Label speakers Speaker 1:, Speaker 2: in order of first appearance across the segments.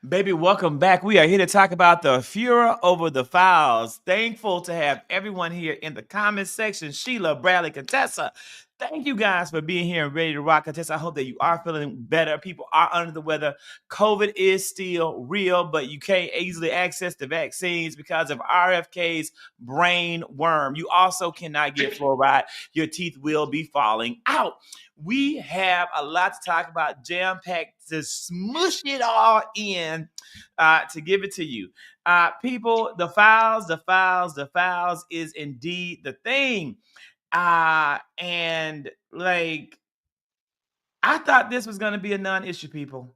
Speaker 1: Baby, welcome back. We are here to talk about the furor over the files. Thankful to have everyone here in the comments section. Sheila, Bradley, Contessa. Thank you guys for being here and ready to rock. Contessa, I hope that you are feeling better. People are under the weather. COVID is still real, but you can't easily access the vaccines because of RFK's brain worm. You also cannot get fluoride. Your teeth will be falling out. We have a lot to talk about, jam packed to smush it all in to give it to you. People, the files is indeed the thing. And like, I thought this was going to be a non issue, people.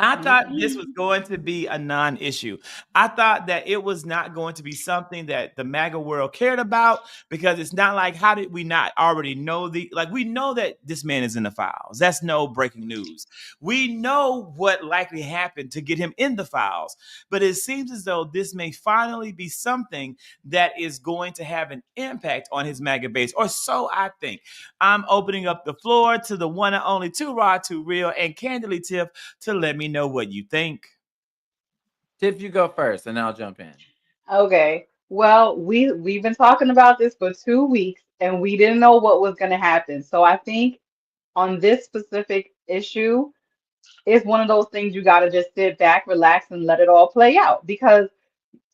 Speaker 1: I thought this was going to be a non-issue. I thought that it was not going to be something that the MAGA world cared about because it's not like, how did we not already know we know that this man is in the files. That's no breaking news. We know what likely happened to get him in the files, but it seems as though this may finally be something that is going to have an impact on his MAGA base, or so I think. I'm opening up the floor to the one and only Too Raw, Too Real, and Candidly Tiff to let me know what you think.
Speaker 2: Tiff, you go first, and I'll jump in.
Speaker 3: Okay. Well, we've been talking about this for 2 weeks and we didn't know what was going to happen. So I think on this specific issue, it's one of those things you got to just sit back, relax, and let it all play out. Because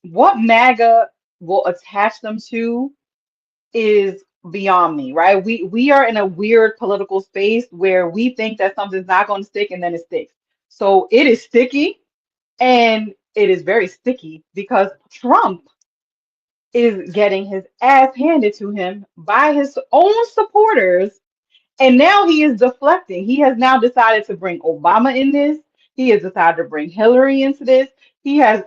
Speaker 3: what MAGA will attach them to is beyond me, right? We are in a weird political space where we think that something's not going to stick and then it sticks. So it is sticky, and it is very sticky because Trump is getting his ass handed to him by his own supporters, and now he is deflecting. He has now decided to bring Obama in this. He has decided to bring Hillary into this. He has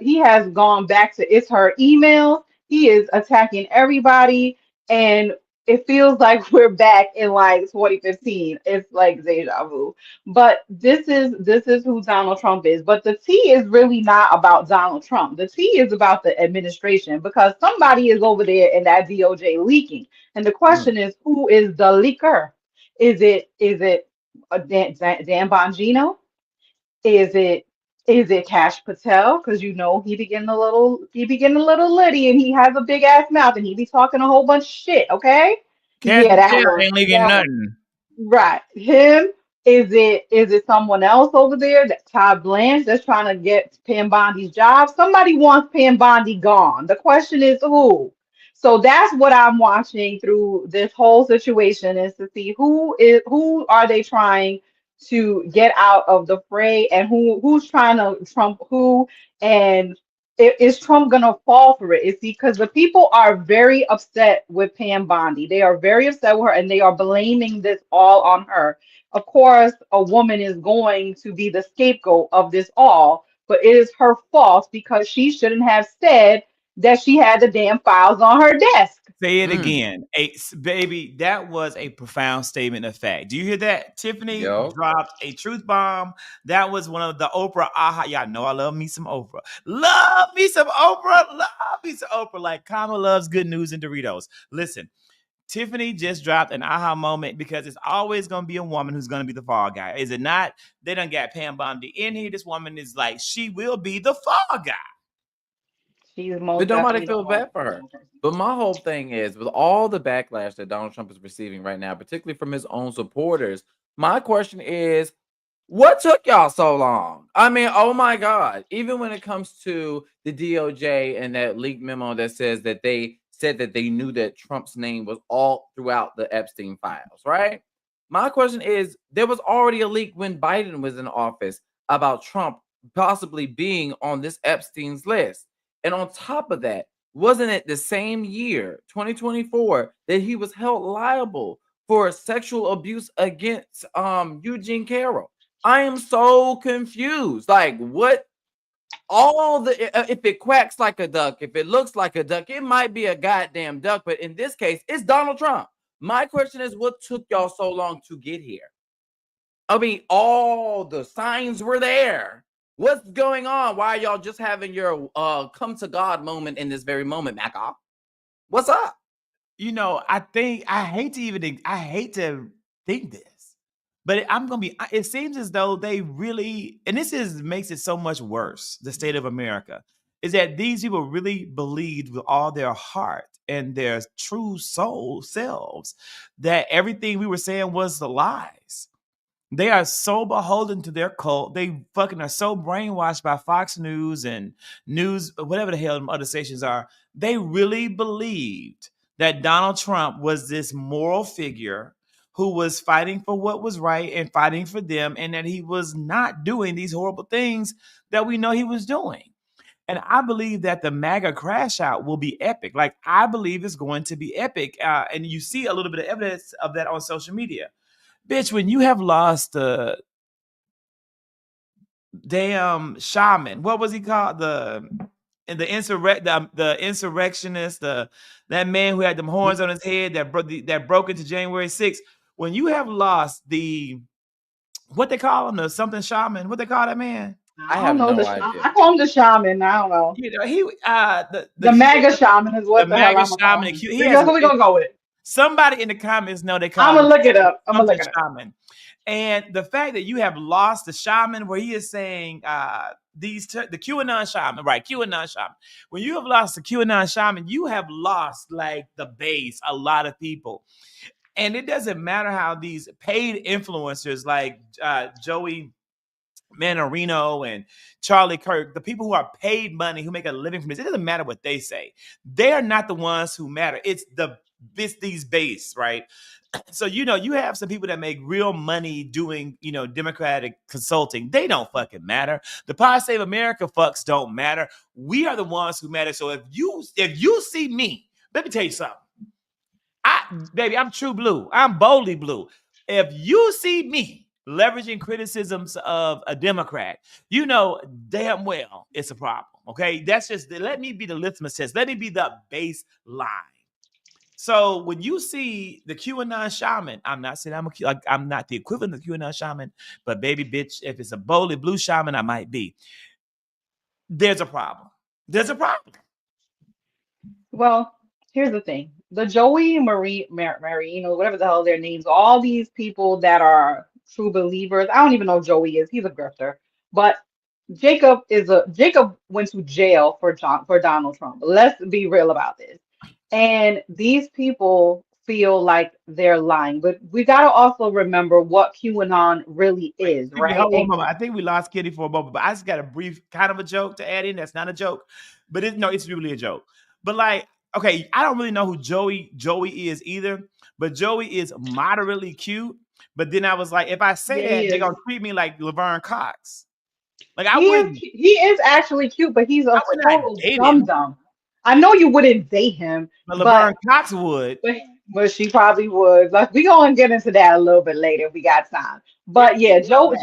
Speaker 3: gone back to it's her emails. He is attacking everybody, and it feels like we're back in like 2015. It's like deja vu. But this is who Donald Trump is. But the tea is really not about Donald Trump. The tea is about the administration because somebody is over there in that DOJ leaking. And the
Speaker 2: Mm.
Speaker 3: question is, who is the leaker? Is it Dan Bongino? Is it Cash Patel? Because you know he be getting a little litty and he has a big ass mouth and he be talking a whole bunch of shit. Okay,
Speaker 1: Cash
Speaker 3: yeah, that
Speaker 1: Patel
Speaker 3: one,
Speaker 1: ain't leaking
Speaker 3: that one.
Speaker 1: nothing.
Speaker 3: Right. Him. Is it someone else over there that Todd Blanche that's trying to get Pam Bondi's job? Somebody wants Pam Bondi gone. The question is who? So that's what I'm watching through this whole situation is to see who are they trying to get out of the fray and who's trying to trump who, and is Trump gonna fall for it? Is he, because the people are very upset with Pam Bondi. They are very upset with her and they are blaming this all on her. Of course, a woman is going to be the scapegoat of this all, but it is her fault because she shouldn't have said that she had the damn files on her desk.
Speaker 1: Say it
Speaker 2: Mm.
Speaker 1: again. Baby, that was a profound statement of fact. Do you hear that? Tiffany
Speaker 2: Yo.
Speaker 1: dropped a truth bomb. That was one of the Oprah aha. Y'all know I love me some Oprah. Love me some Oprah. Love me some Oprah. Like Kama loves good news and Doritos. Listen, Tiffany just dropped an aha moment because it's always going to be a woman who's going to be the fall guy. Is it not? They done got Pam Bondi in here. This woman is like, she will be the fall guy.
Speaker 3: She's
Speaker 2: But
Speaker 3: most
Speaker 2: nobody
Speaker 3: definitely the
Speaker 2: feel bad for her.
Speaker 3: fall person.
Speaker 2: But my whole thing is, with all the backlash that Donald Trump is receiving right now, particularly from his own supporters, my question is, what took y'all so long? I mean, oh my God. Even when it comes to the DOJ and that leaked memo that says that they said that they knew that Trump's name was all throughout the Epstein files, right? My question is, there was already a leak when Biden was in office about Trump possibly being on this Epstein's list. And on top of that, wasn't it the same year, 2024, that he was held liable for sexual abuse against Eugene Carroll? I am so confused. Like, what? All the if it quacks like a duck, if it looks like a duck, it might be a goddamn duck. But in this case, it's Donald Trump. My question is, what took y'all so long to get here? I mean, all the signs were there. What's going on? Why are y'all just having your come to God moment in this very moment, Maca? What's up?
Speaker 1: I think I hate to think this, But I'm gonna be. It seems as though they really, and this is makes it so much worse. The state of America is that these people really believed with all their heart and their true soul selves that everything we were saying was the lies. They are so beholden to their cult. They fucking are so brainwashed by Fox News and news, whatever the hell them other stations are. They really believed that Donald Trump was this moral figure who was fighting for what was right and fighting for them, and that he was not doing these horrible things that we know he was doing. And I believe that the MAGA crash out will be epic. Like, I believe it's going to be epic. And you see a little bit of evidence of that on social media. Bitch, when you have lost the damn shaman, what was he called? The insurrectionist, that man who had them horns on his head that broke into January 6th. When you have lost the what they call him, the something shaman, what they call that man?
Speaker 2: I
Speaker 3: I
Speaker 2: have
Speaker 3: don't know
Speaker 2: no
Speaker 3: the.
Speaker 2: idea.
Speaker 3: I call him the shaman. I don't know.
Speaker 1: You know, he
Speaker 3: The MAGA shaman is
Speaker 1: the
Speaker 3: what the hell
Speaker 1: MAGA
Speaker 3: I'm gonna call
Speaker 1: shaman.
Speaker 3: him.
Speaker 1: He has
Speaker 3: That's what we're gonna go with.
Speaker 1: somebody in the comments know they
Speaker 3: I'm
Speaker 1: call him
Speaker 3: gonna look it up. I'm gonna
Speaker 1: something
Speaker 3: look it up.
Speaker 1: shaman. And the fact that you have lost the shaman, where he is saying the QAnon shaman, right? QAnon shaman. When you have lost the QAnon shaman, you have lost like the base, a lot of people. And it doesn't matter how these paid influencers like Joey Manorino and Charlie Kirk, the people who are paid money, who make a living from this, it doesn't matter what they say. They are not the ones who matter. It's these base, right? So, you have some people that make real money doing, Democratic consulting. They don't fucking matter. The Pod Save America fucks don't matter. We are the ones who matter. So if you see me, let me tell you something. Baby, I'm true blue. I'm boldly blue. If you see me leveraging criticisms of a Democrat, you know damn well it's a problem. Okay, that's just let me be the litmus test. Let me be the baseline. So when you see the QAnon shaman, I'm not saying I'm not the equivalent of QAnon shaman, but baby bitch, if it's a boldly blue shaman, I might be. There's a problem. There's a problem.
Speaker 3: Well, here's the thing. The Joey Marino, whatever the hell their names, all these people that are true believers. I don't even know who Joey is. He's a grifter. But Jacob went to jail for Donald Trump. Let's be real about this. And these people feel like they're lying. But we gotta also remember what QAnon really
Speaker 1: Wait,
Speaker 3: is,
Speaker 1: hold
Speaker 3: right?
Speaker 1: on one moment. I think we lost Kitty for a moment, but I just got a brief kind of a joke to add in. That's not a joke, but it's really a joke. But like, okay, I don't really know who Joey is either, but Joey is moderately cute. But then I was like, if I say
Speaker 3: Yeah, he
Speaker 1: that, they're
Speaker 3: is.
Speaker 1: gonna treat me like Laverne Cox. Like
Speaker 3: He is actually cute, but he's
Speaker 1: I
Speaker 3: a
Speaker 1: would not
Speaker 3: total
Speaker 1: date
Speaker 3: dum
Speaker 1: him,
Speaker 3: dum. I know you wouldn't date him,
Speaker 1: but
Speaker 3: but
Speaker 1: Laverne Cox would.
Speaker 3: but but she probably would. Like we gonna get into that a little bit later if we got time.
Speaker 1: Yeah,
Speaker 3: But yeah, Joey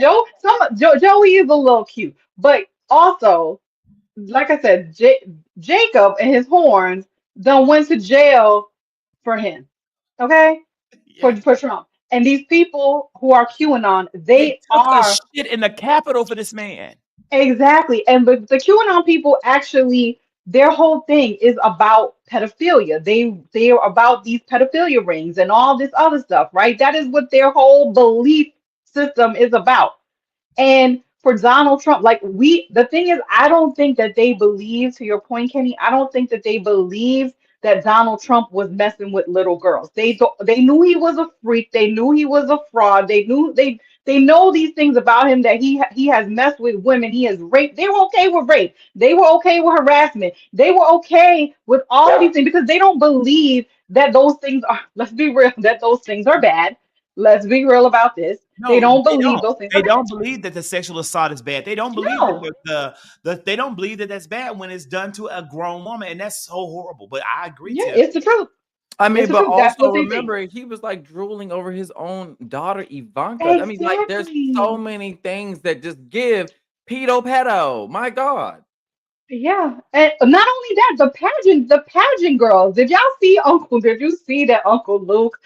Speaker 3: is a little cute, but also like I said, Jacob and his horns done went to jail for him. Okay,
Speaker 1: yeah.
Speaker 3: for Trump. And these people who are QAnon,
Speaker 1: They
Speaker 3: they
Speaker 1: took a
Speaker 3: are.
Speaker 1: shit in the Capitol for this man.
Speaker 3: Exactly. And the QAnon people actually their whole thing is about pedophilia. They are about these pedophilia rings and all this other stuff, right? That is what their whole belief system is about. And for Donald Trump, the thing is, I don't think that they believe, to your point, Kenny, I don't think that they believe that Donald Trump was messing with little girls. They knew he was a freak. They knew he was a fraud. They know these things about him that he has messed with women. He has raped. They were okay with rape. They were okay with harassment. They were okay with all these things because they don't believe that those things are, let's be real, that those things are bad. Let's be real about this. They
Speaker 1: No,
Speaker 3: don't
Speaker 1: they
Speaker 3: believe
Speaker 1: don't.
Speaker 3: those things are
Speaker 1: They
Speaker 3: bad.
Speaker 1: don't believe that the sexual assault is bad. They don't believe that
Speaker 3: No.
Speaker 1: they don't believe that that's bad when it's done to a grown woman, and that's so horrible. But I agree,
Speaker 3: Yeah,
Speaker 1: Tiff.
Speaker 3: it's the truth.
Speaker 2: I
Speaker 3: It's
Speaker 2: mean,
Speaker 3: the
Speaker 2: but
Speaker 3: truth. That's
Speaker 2: also
Speaker 3: what they think.
Speaker 2: remember he was like drooling over his own daughter Ivanka. I mean, like there's so
Speaker 3: Exactly.
Speaker 2: many things that just give pedo. My God.
Speaker 3: Yeah. And not only that, the pageant girls. Did you see that Uncle Luke,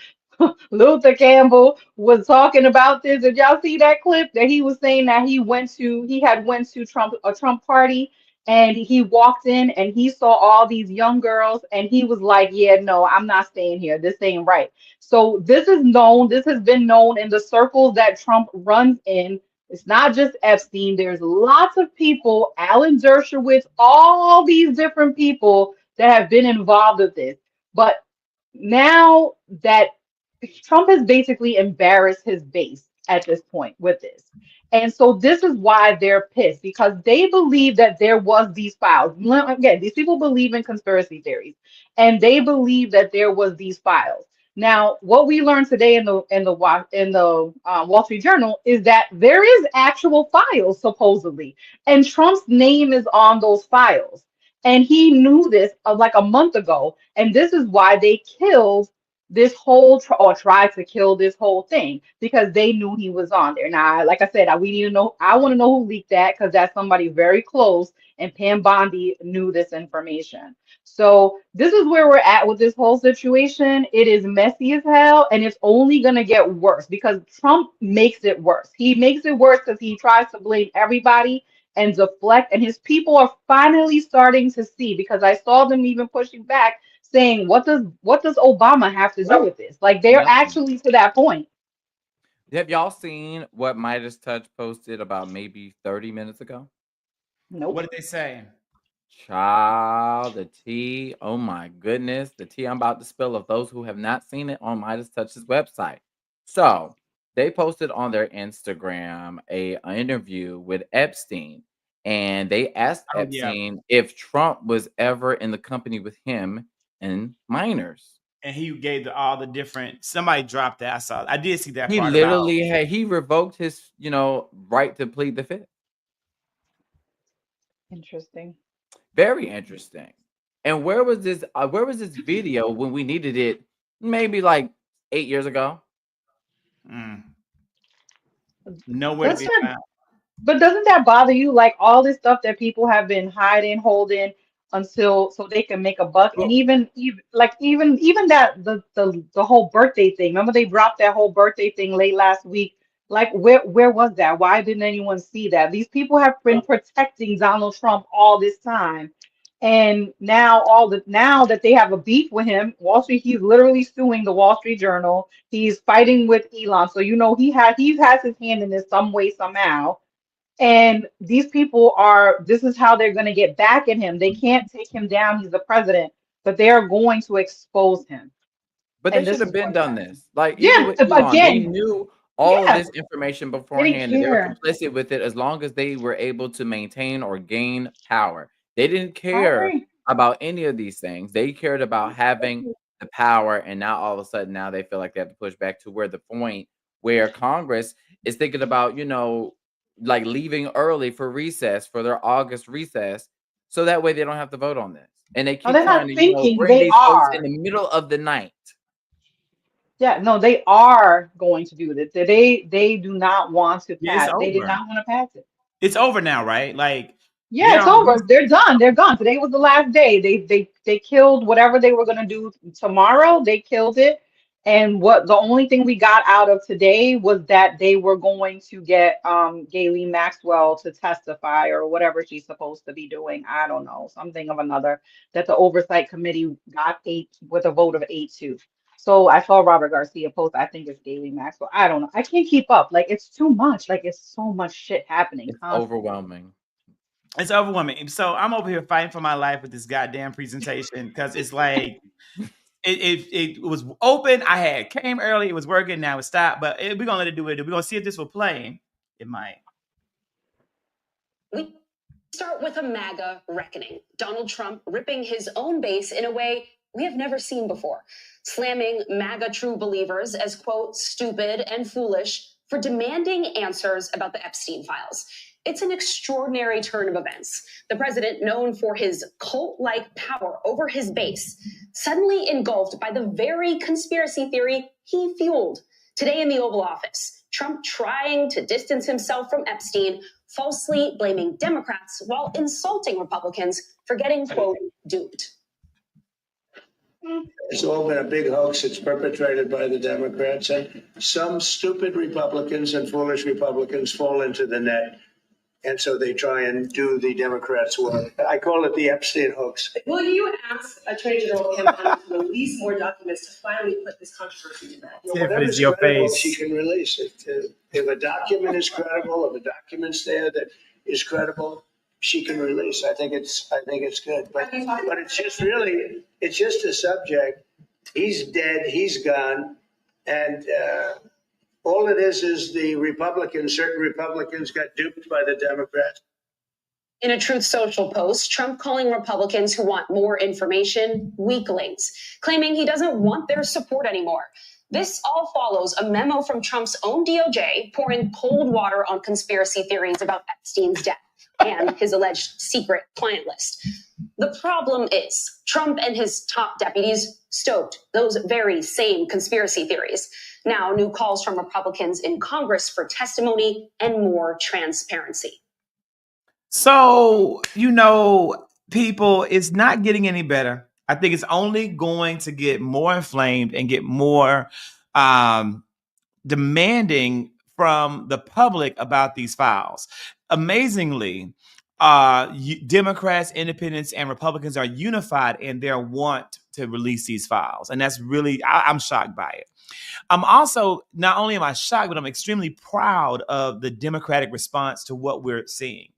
Speaker 3: Luther Campbell was talking about this? Did y'all see that clip that he was saying that he had went to a Trump party And he walked in and he saw all these young girls and he was like, yeah, no, I'm not staying here. This ain't right. So this is known, this has been known in the circles that Trump runs in. It's not just Epstein. There's lots of people, Alan Dershowitz, all these different people that have been involved with this. But now that Trump has basically embarrassed his base at this point with this. And so this is why they're pissed because they believe that there was these files. Again, these people believe in conspiracy theories and they believe that there was these files. Now, what we learned today in the Wall Street Journal is that there is actual files supposedly, and Trump's name is on those files. And he knew this like a month ago, and this is why they killed this whole or tried to kill this whole thing because they knew he was on there. Now, like I said, we need to know. I want to know who leaked that because that's somebody very close, and Pam Bondi knew this information. So this is where we're at with this whole situation. It is messy as hell, and it's only gonna get worse because Trump makes it worse. He makes it worse because he tries to blame everybody and deflect, and his people are finally starting to see because I saw them even pushing back saying, what does Obama have to do with this? Like they're
Speaker 2: Nothing.
Speaker 3: actually to that point.
Speaker 2: Have y'all seen what Midas Touch posted about maybe 30 minutes ago?
Speaker 3: Nope.
Speaker 1: What did they say?
Speaker 2: Child, the tea. Oh my goodness. The tea I'm about to spill of those who have not seen it on Midas Touch's website. So they posted on their Instagram an interview with Epstein. And they asked
Speaker 1: Oh, yeah.
Speaker 2: Epstein if Trump was ever in the company with him and minors.
Speaker 1: And he gave all the different. Somebody dropped that. I did see that
Speaker 2: He
Speaker 1: part.
Speaker 2: literally he revoked his, right to plead the fifth.
Speaker 3: Interesting.
Speaker 2: Very interesting. And where was this video when we needed it? Maybe like 8 years ago.
Speaker 1: Nowhere to be found.
Speaker 3: But doesn't that bother you? Like all this stuff that people have been hiding, holding until so they can make a buck, and even that the whole birthday thing. Remember they dropped that whole birthday thing late last week. Like where was that? Why didn't anyone see that? These people have been protecting Donald Trump all this time, and now now that they have a beef with him, Wall Street, he's literally suing the Wall Street Journal. He's fighting with Elon, so he has his hand in this some way somehow. And these people this is how they're going to get back at him. They can't take him down. He's the president, but they are going to expose him.
Speaker 2: But they should have been done this. Like,
Speaker 3: yeah,
Speaker 2: even with Elon,
Speaker 3: again,
Speaker 2: they knew all of this information beforehand.
Speaker 3: They
Speaker 2: they were complicit with it as long as they were able to maintain or gain power. They didn't care about any of these things. They cared about having the power. And now all of a sudden, now they feel like they have to push back to where the point where Congress is thinking about, like leaving early for recess, for their August recess, so that way they don't have to vote on this. And they keep trying to bring these votes in the middle of the night.
Speaker 3: Yeah, no, they are going to do this. They do not want to pass. They did not want to pass it.
Speaker 1: It's over now, right? Like,
Speaker 3: yeah, it's over. They're done. They're gone. Today was the last day. They killed whatever they were gonna do tomorrow. They killed it. And the only thing we got out of today was that they were going to get Ghislaine Maxwell to testify or whatever she's supposed to be doing. I don't know, something of another, that the oversight committee got 8 with a vote of 8-2. So I saw Robert Garcia post, I think it's Ghislaine Maxwell. I don't know. I can't keep up. Like it's too much. Like it's so much shit happening.
Speaker 2: It's overwhelming.
Speaker 1: It's overwhelming. So I'm over here fighting for my life with this goddamn presentation because it's like it was open. I came early. It was working. Now it stopped. But we're gonna let it do it. We're gonna see if this will play. It might.
Speaker 4: We start with a MAGA reckoning. Donald Trump ripping his own base in a way we have never seen before, slamming MAGA true believers as, quote, stupid and foolish for demanding answers about the Epstein Files. It's an extraordinary turn of events. The president, known for his cult-like power over his base, suddenly engulfed by the very conspiracy theory he fueled. Today in the Oval Office, Trump trying to distance himself from Epstein, falsely blaming Democrats while insulting Republicans for getting, quote, duped.
Speaker 5: It's all been a big hoax. It's perpetrated by the Democrats, and some stupid Republicans and foolish Republicans fall into the net. And so they try and do the Democrats' work. I call it the Epstein hoax.
Speaker 4: Will you ask Attorney General Kim to release more documents to finally put this controversy to bed?
Speaker 5: Whatever's credible, she can release it. If a document is credible, if a document's there that is credible, she can release. I think it's good. But it's just a subject. He's dead. He's gone, and all it is certain Republicans got duped by the Democrats.
Speaker 4: In a Truth Social post, Trump calling Republicans who want more information weaklings, claiming he doesn't want their support anymore. This all follows a memo from Trump's own DOJ pouring cold water on conspiracy theories about Epstein's death and his alleged secret client list. The problem is Trump and his top deputies stoked those very same conspiracy theories. Now, new calls from Republicans in Congress for testimony and more transparency.
Speaker 1: So, people, it's not getting any better. I think it's only going to get more inflamed and get more demanding from the public about these files. Amazingly, Democrats, independents, and Republicans are unified in their want to release these files. And that's really, I'm shocked by it. I'm also, not only am I shocked, but I'm extremely proud of the Democratic response to what we're seeing.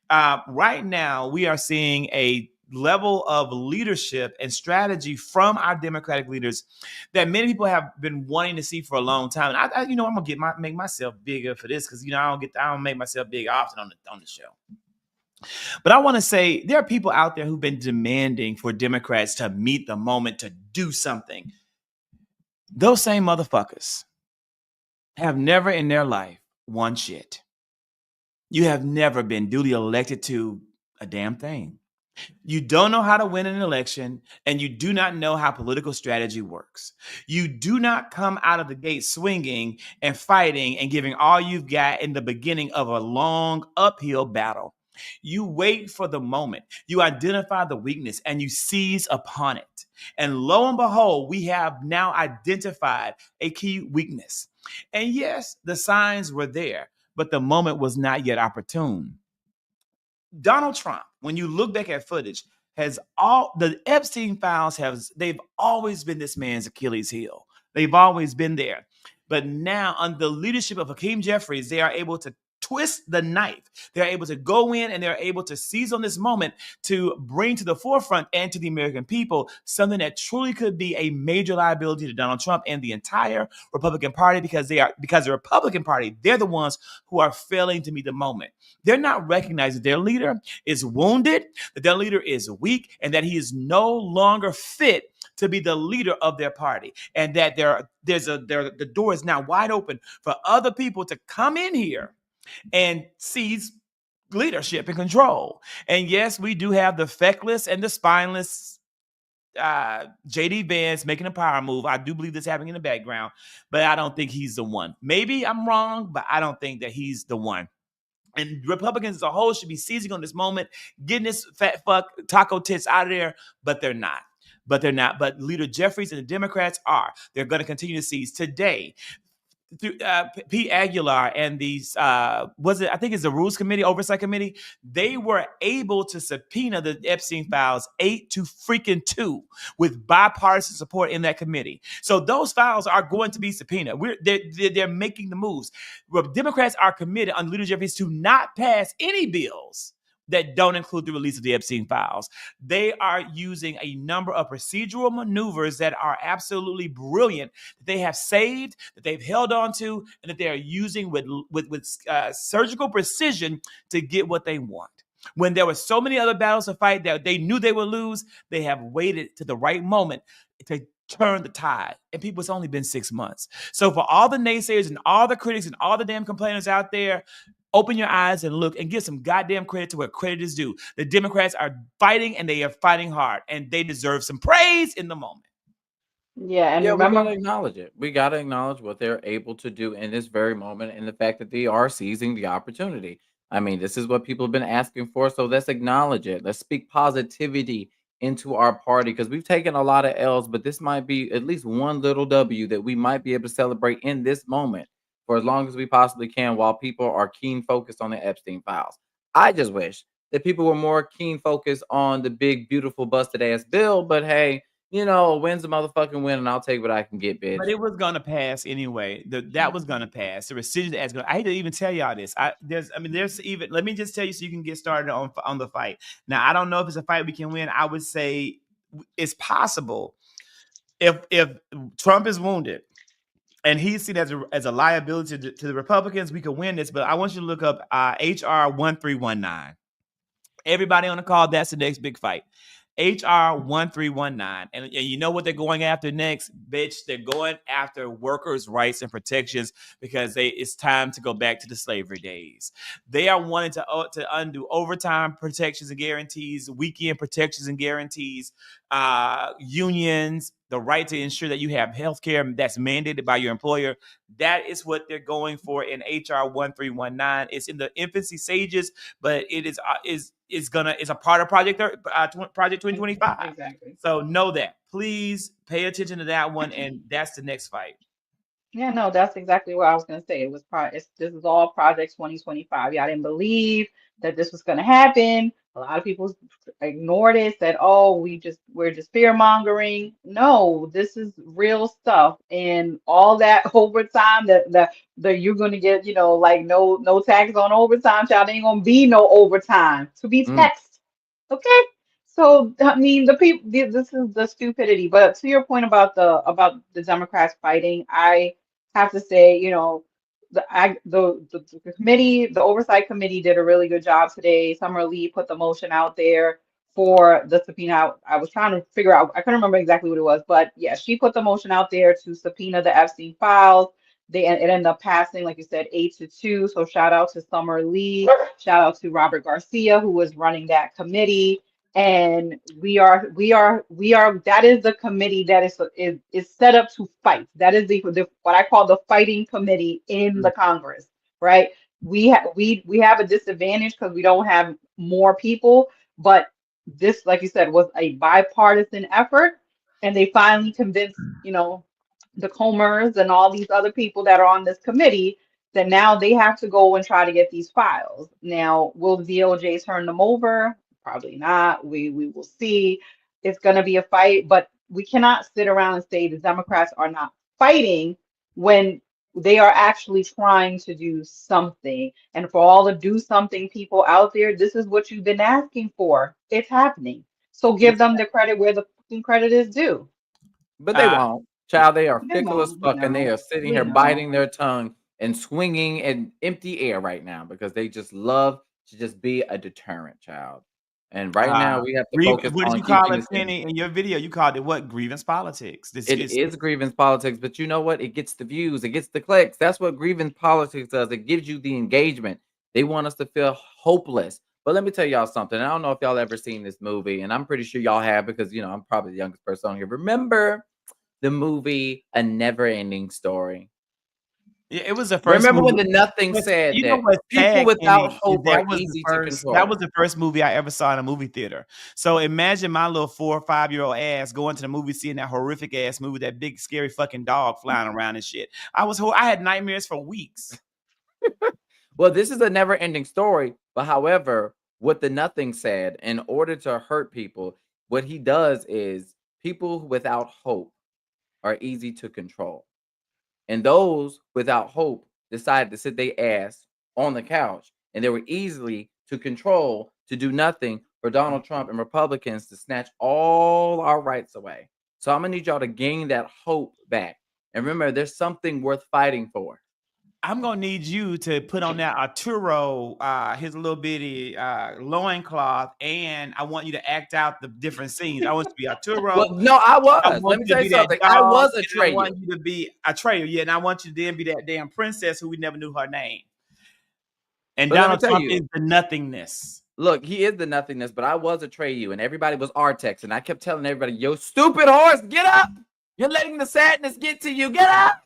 Speaker 1: Right now, we are seeing a level of leadership and strategy from our Democratic leaders that many people have been wanting to see for a long time. And I'm gonna make myself bigger for this because I don't make myself big often on the show. But I want to say there are people out there who've been demanding for Democrats to meet the moment to do something. Those same motherfuckers have never in their life won shit. You have never been duly elected to a damn thing. You don't know how to win an election, and you do not know how political strategy works. You do not come out of the gate swinging and fighting and giving all you've got in the beginning of a long uphill battle. You wait for the moment. You identify the weakness and you seize upon it. And lo and behold, we have now identified a key weakness. And yes, the signs were there, but the moment was not yet opportune. Donald Trump, when you look back at footage, the Epstein Files they've always been this man's Achilles heel. They've always been there. But now, under the leadership of Hakeem Jeffries, they are able to twist the knife. They're able to go in and they're able to seize on this moment to bring to the forefront and to the American people something that truly could be a major liability to Donald Trump and the entire Republican Party because the Republican Party, they're the ones who are failing to meet the moment. They're not recognizing their leader is wounded, that their leader is weak, and that he is no longer fit to be the leader of their party, and that the door is now wide open for other people to come in here and seize leadership and control. And yes, we do have the feckless and the spineless J.D. Vance making a power move. I do believe this happening in the background, but I don't think he's the one. Maybe I'm wrong, but I don't think that he's the one. And Republicans as a whole should be seizing on this moment, getting this fat fuck taco tits out of there, but they're not. But Leader Jeffries and the Democrats are. They're going to continue to seize today. Through Pete Aguilar and these, I think it's the Rules Committee, Oversight Committee, they were able to subpoena the Epstein Files 8-2 with bipartisan support in that committee. So those files are going to be subpoenaed. They're making the moves. Democrats are committed on Leader Jeffries to not pass any bills that don't include the release of the Epstein Files. They are using a number of procedural maneuvers that are absolutely brilliant, that they have saved, that they've held on to, and that they are using with surgical precision to get what they want. When there were so many other battles to fight that they knew they would lose, they have waited to the right moment to turn the tide. And people, it's only been 6 months. So for all the naysayers and all the critics and all the damn complainers out there, open your eyes and look and give some goddamn credit to where credit is due. The Democrats are fighting and they are fighting hard, and they deserve some praise in the moment.
Speaker 3: Yeah, and
Speaker 2: We
Speaker 3: remember,
Speaker 2: gotta acknowledge it. We gotta acknowledge what they're able to do in this very moment and the fact that they are seizing the opportunity. I mean, this is what people have been asking for, so let's acknowledge it. Let's speak positivity into our party because we've taken a lot of L's, but this might be at least one little W that we might be able to celebrate in this moment for as long as we possibly can while people are keen focused on the Epstein Files. I just wish that people were more keen focused on the big, beautiful, busted ass bill. But hey, a win's a motherfucking win, and I'll take what I can get, bitch.
Speaker 1: But it was gonna pass anyway. That was gonna pass. The rescission act. I hate to even tell y'all this. There's even. Let me just tell you so you can get started on the fight. Now I don't know if it's a fight we can win. I would say it's possible if Trump is wounded and he's seen as a liability to the Republicans, we could win this. But I want you to look up HR 1319. Everybody on the call, that's the next big fight. HR 1319. And you know what they're going after next? Bitch, they're going after workers' rights and protections because it's time to go back to the slavery days. They are wanting to undo overtime protections and guarantees, weekend protections and guarantees, unions, the right to ensure that you have health care that's mandated by your employer. That is what they're going for in HR 1319. It's in the infancy stages, but it is it's a part of Project 2025.
Speaker 3: Exactly.
Speaker 1: So know that. Please pay attention to that one, and that's the next fight.
Speaker 3: Yeah, no, that's exactly what I was going to say. This is all Project 2025. Y'all didn't believe that this was going to happen. A lot of people ignored it, said, "Oh, we're just fear mongering." No, this is real stuff, and all that overtime that you're going to get, like no tax on overtime. Child, ain't going to be no overtime to be taxed. Okay. So I mean, the people. This is the stupidity. But to your point about the Democrats fighting, I have to say, the committee, the oversight committee did a really good job today. Summer Lee put the motion out there for the subpoena. I was trying to figure out, I couldn't remember exactly what it was, but yeah, she put the motion out there to subpoena the Epstein files. It ended up passing, like you said, 8-2. So shout out to Summer Lee, shout out to Robert Garcia, who was running that committee. And we are that is the committee that is set up to fight. That is the what I call the fighting committee in the Congress, right? We have a disadvantage because we don't have more people, but this, like you said, was a bipartisan effort, and they finally convinced, the Comers and all these other people that are on this committee that now they have to go and try to get these files. Now, will the DOJ turn them over? Probably not. We will see. It's going to be a fight, but we cannot sit around and say the Democrats are not fighting when they are actually trying to do something. And for all the do something people out there, this is what you've been asking for. It's happening. So give them the credit where the fucking credit is due.
Speaker 2: But they won't. Child, they are
Speaker 3: They
Speaker 2: fickle as
Speaker 3: won't,
Speaker 2: fuck, and they are sitting
Speaker 3: we
Speaker 2: here
Speaker 3: know.
Speaker 2: biting their tongue and swinging in empty air right now because they just love to just be a deterrent, child. And right now we have to focus
Speaker 1: What did
Speaker 2: on
Speaker 1: you call
Speaker 2: keeping
Speaker 1: it,
Speaker 2: this.
Speaker 1: Penny? In your video, you called it what? Grievance politics.
Speaker 2: It is grievance politics, but you know what? It gets the views, it gets the clicks. That's what grievance politics does. It gives you the engagement. They want us to feel hopeless. But let me tell y'all something. I don't know if y'all ever seen this movie, and I'm pretty sure y'all have because I'm probably the youngest person on here. Remember the movie A Never Ending Story?
Speaker 1: Yeah, it was the first.
Speaker 2: Remember
Speaker 1: movie.
Speaker 2: when the Nothing said that people without hope are easy to control?
Speaker 1: That was the first movie I ever saw in a movie theater. So imagine my little 4 or 5-year-old ass going to the movie, seeing that horrific ass movie, that big scary fucking dog flying around and shit. I had nightmares for weeks.
Speaker 2: Well, this is a never ending story. But however, what the Nothing said, in order to hurt people, what he does is people without hope are easy to control. And those without hope decided to sit their ass on the couch, and they were easily to control to do nothing for Donald Trump and Republicans to snatch all our rights away. So I'm gonna need y'all to gain that hope back. And remember, there's something worth fighting for.
Speaker 1: I'm gonna need you to put on that Arturo, his little bitty loincloth, and I want you to act out the different scenes. I want you to be Arturo.
Speaker 2: Well, no, I was.
Speaker 1: I want
Speaker 2: Let me
Speaker 1: you to
Speaker 2: tell
Speaker 1: be
Speaker 2: you
Speaker 1: that
Speaker 2: something.
Speaker 1: dog,
Speaker 2: I was
Speaker 1: and
Speaker 2: Atreyu.
Speaker 1: I want you to be Atreyu, yeah, and I want you to then be that damn princess who we never knew her name. And
Speaker 2: But let me
Speaker 1: Donald
Speaker 2: tell
Speaker 1: Trump
Speaker 2: you,
Speaker 1: is the nothingness.
Speaker 2: look, he is the nothingness, but I was Atreyu, and everybody was Artex, and I kept telling everybody, "Yo, stupid horse, get up! You're letting the sadness get to you. Get up!"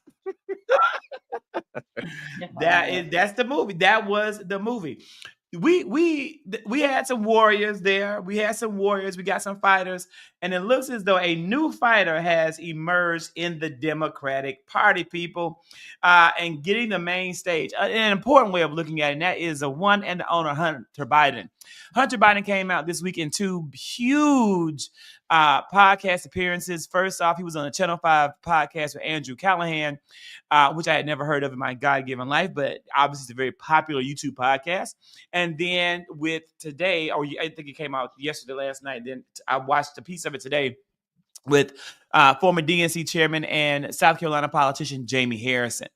Speaker 1: That's the movie. That was the movie. we had some warriors there. We had some warriors. We got some fighters, and it looks as though a new fighter has emerged in the Democratic Party, people, and getting the main stage. An important way of looking at it, and that is the one and the owner, Hunter Biden. Hunter Biden came out this week in two huge podcast appearances. First off, he was on the Channel 5 podcast with Andrew Callahan, which I had never heard of in my God-given life, but obviously it's a very popular YouTube podcast. And then with today, or I think it came out yesterday, last night, then I watched a piece of it today with former DNC chairman and South Carolina politician Jamie Harrison.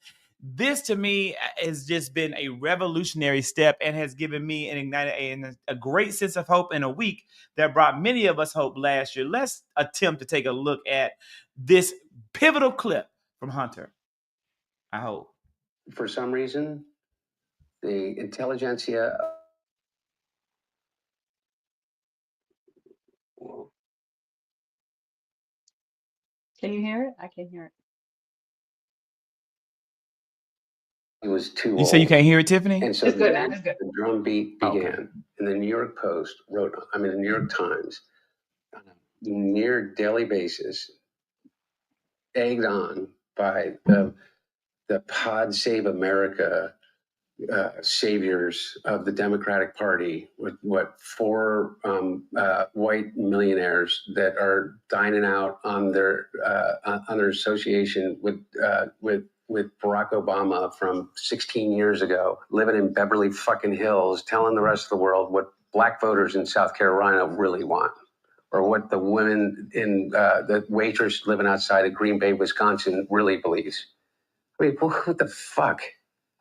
Speaker 1: This to me has just been a revolutionary step and has given me a great sense of hope in a week that brought many of us hope last year. Let's attempt to take a look at this pivotal clip from Hunter. I hope.
Speaker 6: For some reason, the intelligentsia.
Speaker 3: Can you hear it? I can't hear it.
Speaker 6: It was too
Speaker 1: You
Speaker 6: old.
Speaker 1: say you can't hear it, Tiffany?
Speaker 6: And so
Speaker 3: It's good, man. It's good.
Speaker 6: the drum beat began.
Speaker 1: Okay.
Speaker 6: And the New York Post wrote, the New York Times, on a near daily basis, egged on by the Pod Save America saviors of the Democratic Party, with four white millionaires that are dining out on their association with Barack Obama from 16 years ago, living in Beverly fucking Hills, telling the rest of the world what black voters in South Carolina really want, or what the women in the waitress living outside of Green Bay, Wisconsin really believes. I mean, what the fuck?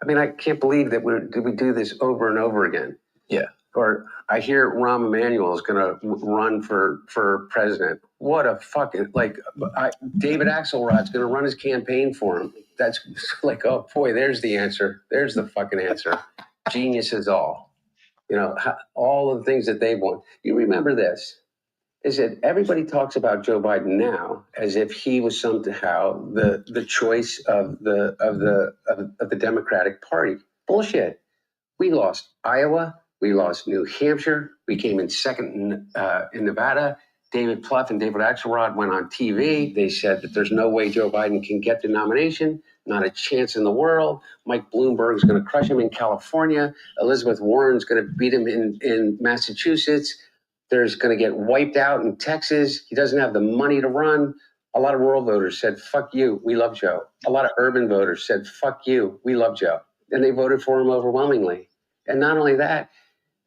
Speaker 6: I mean, I can't believe that we do this over and over again.
Speaker 7: Yeah.
Speaker 6: Or I hear Rahm Emanuel is going to run for president. What a fucking, David Axelrod's going to run his campaign for him. That's like, oh boy, there's the answer. There's the fucking answer. Geniuses all. All of the things that they want. You remember this, is that everybody talks about Joe Biden now as if he was somehow the choice of the Democratic Party. Bullshit. We lost Iowa. We lost New Hampshire. We came in second in Nevada. David Plouffe and David Axelrod went on TV. They said that there's no way Joe Biden can get the nomination. Not a chance in the world. Mike Bloomberg's going to crush him in California. Elizabeth Warren's going to beat him in Massachusetts. There's going to get wiped out in Texas. He doesn't have the money to run. A lot of rural voters said, fuck you, we love Joe. A lot of urban voters said, fuck you, we love Joe. And they voted for him overwhelmingly. And not only that,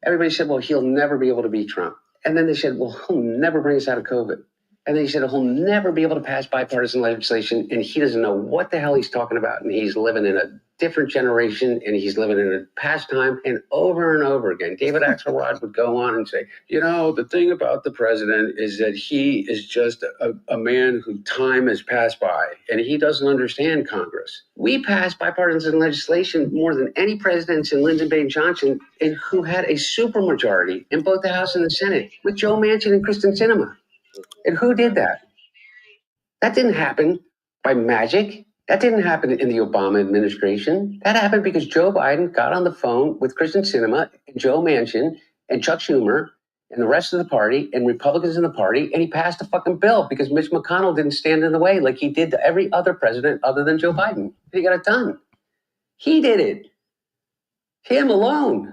Speaker 6: everybody said, well, he'll never be able to beat Trump. And then they said, well, he'll never bring us out of COVID. And then he said, he'll never be able to pass bipartisan legislation. And he doesn't know what the hell he's talking about. And he's living in a different generation, and he's living in a past time. And over again, David Axelrod would go on and say, the thing about the president is that he is just a man whose time has passed by, and he doesn't understand Congress. We passed bipartisan legislation more than any presidents in Lyndon Baines Johnson, and who had a supermajority in both the House and the Senate with Joe Manchin and Kristen Sinema. And who did that? That didn't happen by magic. That didn't happen in the Obama administration. That happened because Joe Biden got on the phone with Kristen Sinema and Joe Manchin and Chuck Schumer and the rest of the party and Republicans in the party, and he passed a fucking bill because Mitch McConnell didn't stand in the way like he did to every other president other than Joe Biden. He got it done. He did it. Him alone.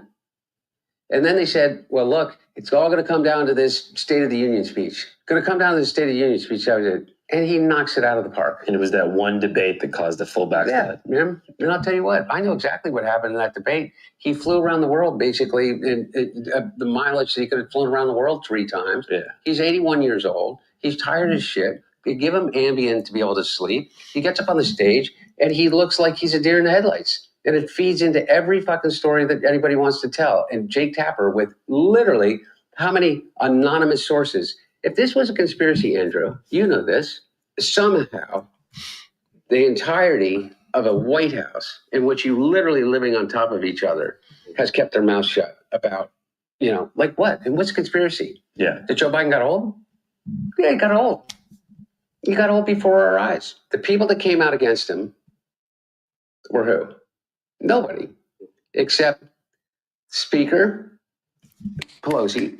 Speaker 6: And then they said, well, look, it's all going to come down to this State of the Union speech. Going to come down to the State of the Union speech. And he knocks it out of the park.
Speaker 7: And it was that one debate that caused the full backslide.
Speaker 6: Yeah. And I'll tell you what, I know exactly what happened in that debate. He flew around the world, basically, in the mileage that he could have flown around the world 3 times.
Speaker 7: Yeah.
Speaker 6: He's 81 years old. He's tired as shit. You give him Ambien to be able to sleep. He gets up on the stage, and he looks like he's a deer in the headlights. And it feeds into every fucking story that anybody wants to tell. And Jake Tapper, with literally how many anonymous sources. If this was a conspiracy, Andrew, you know this, somehow the entirety of a White House in which you literally living on top of each other has kept their mouth shut about, like what? And what's conspiracy?
Speaker 7: Yeah.
Speaker 6: That Joe Biden got old? Yeah, he got old. He got old before our eyes. The people that came out against him were who? Nobody, except Speaker Pelosi,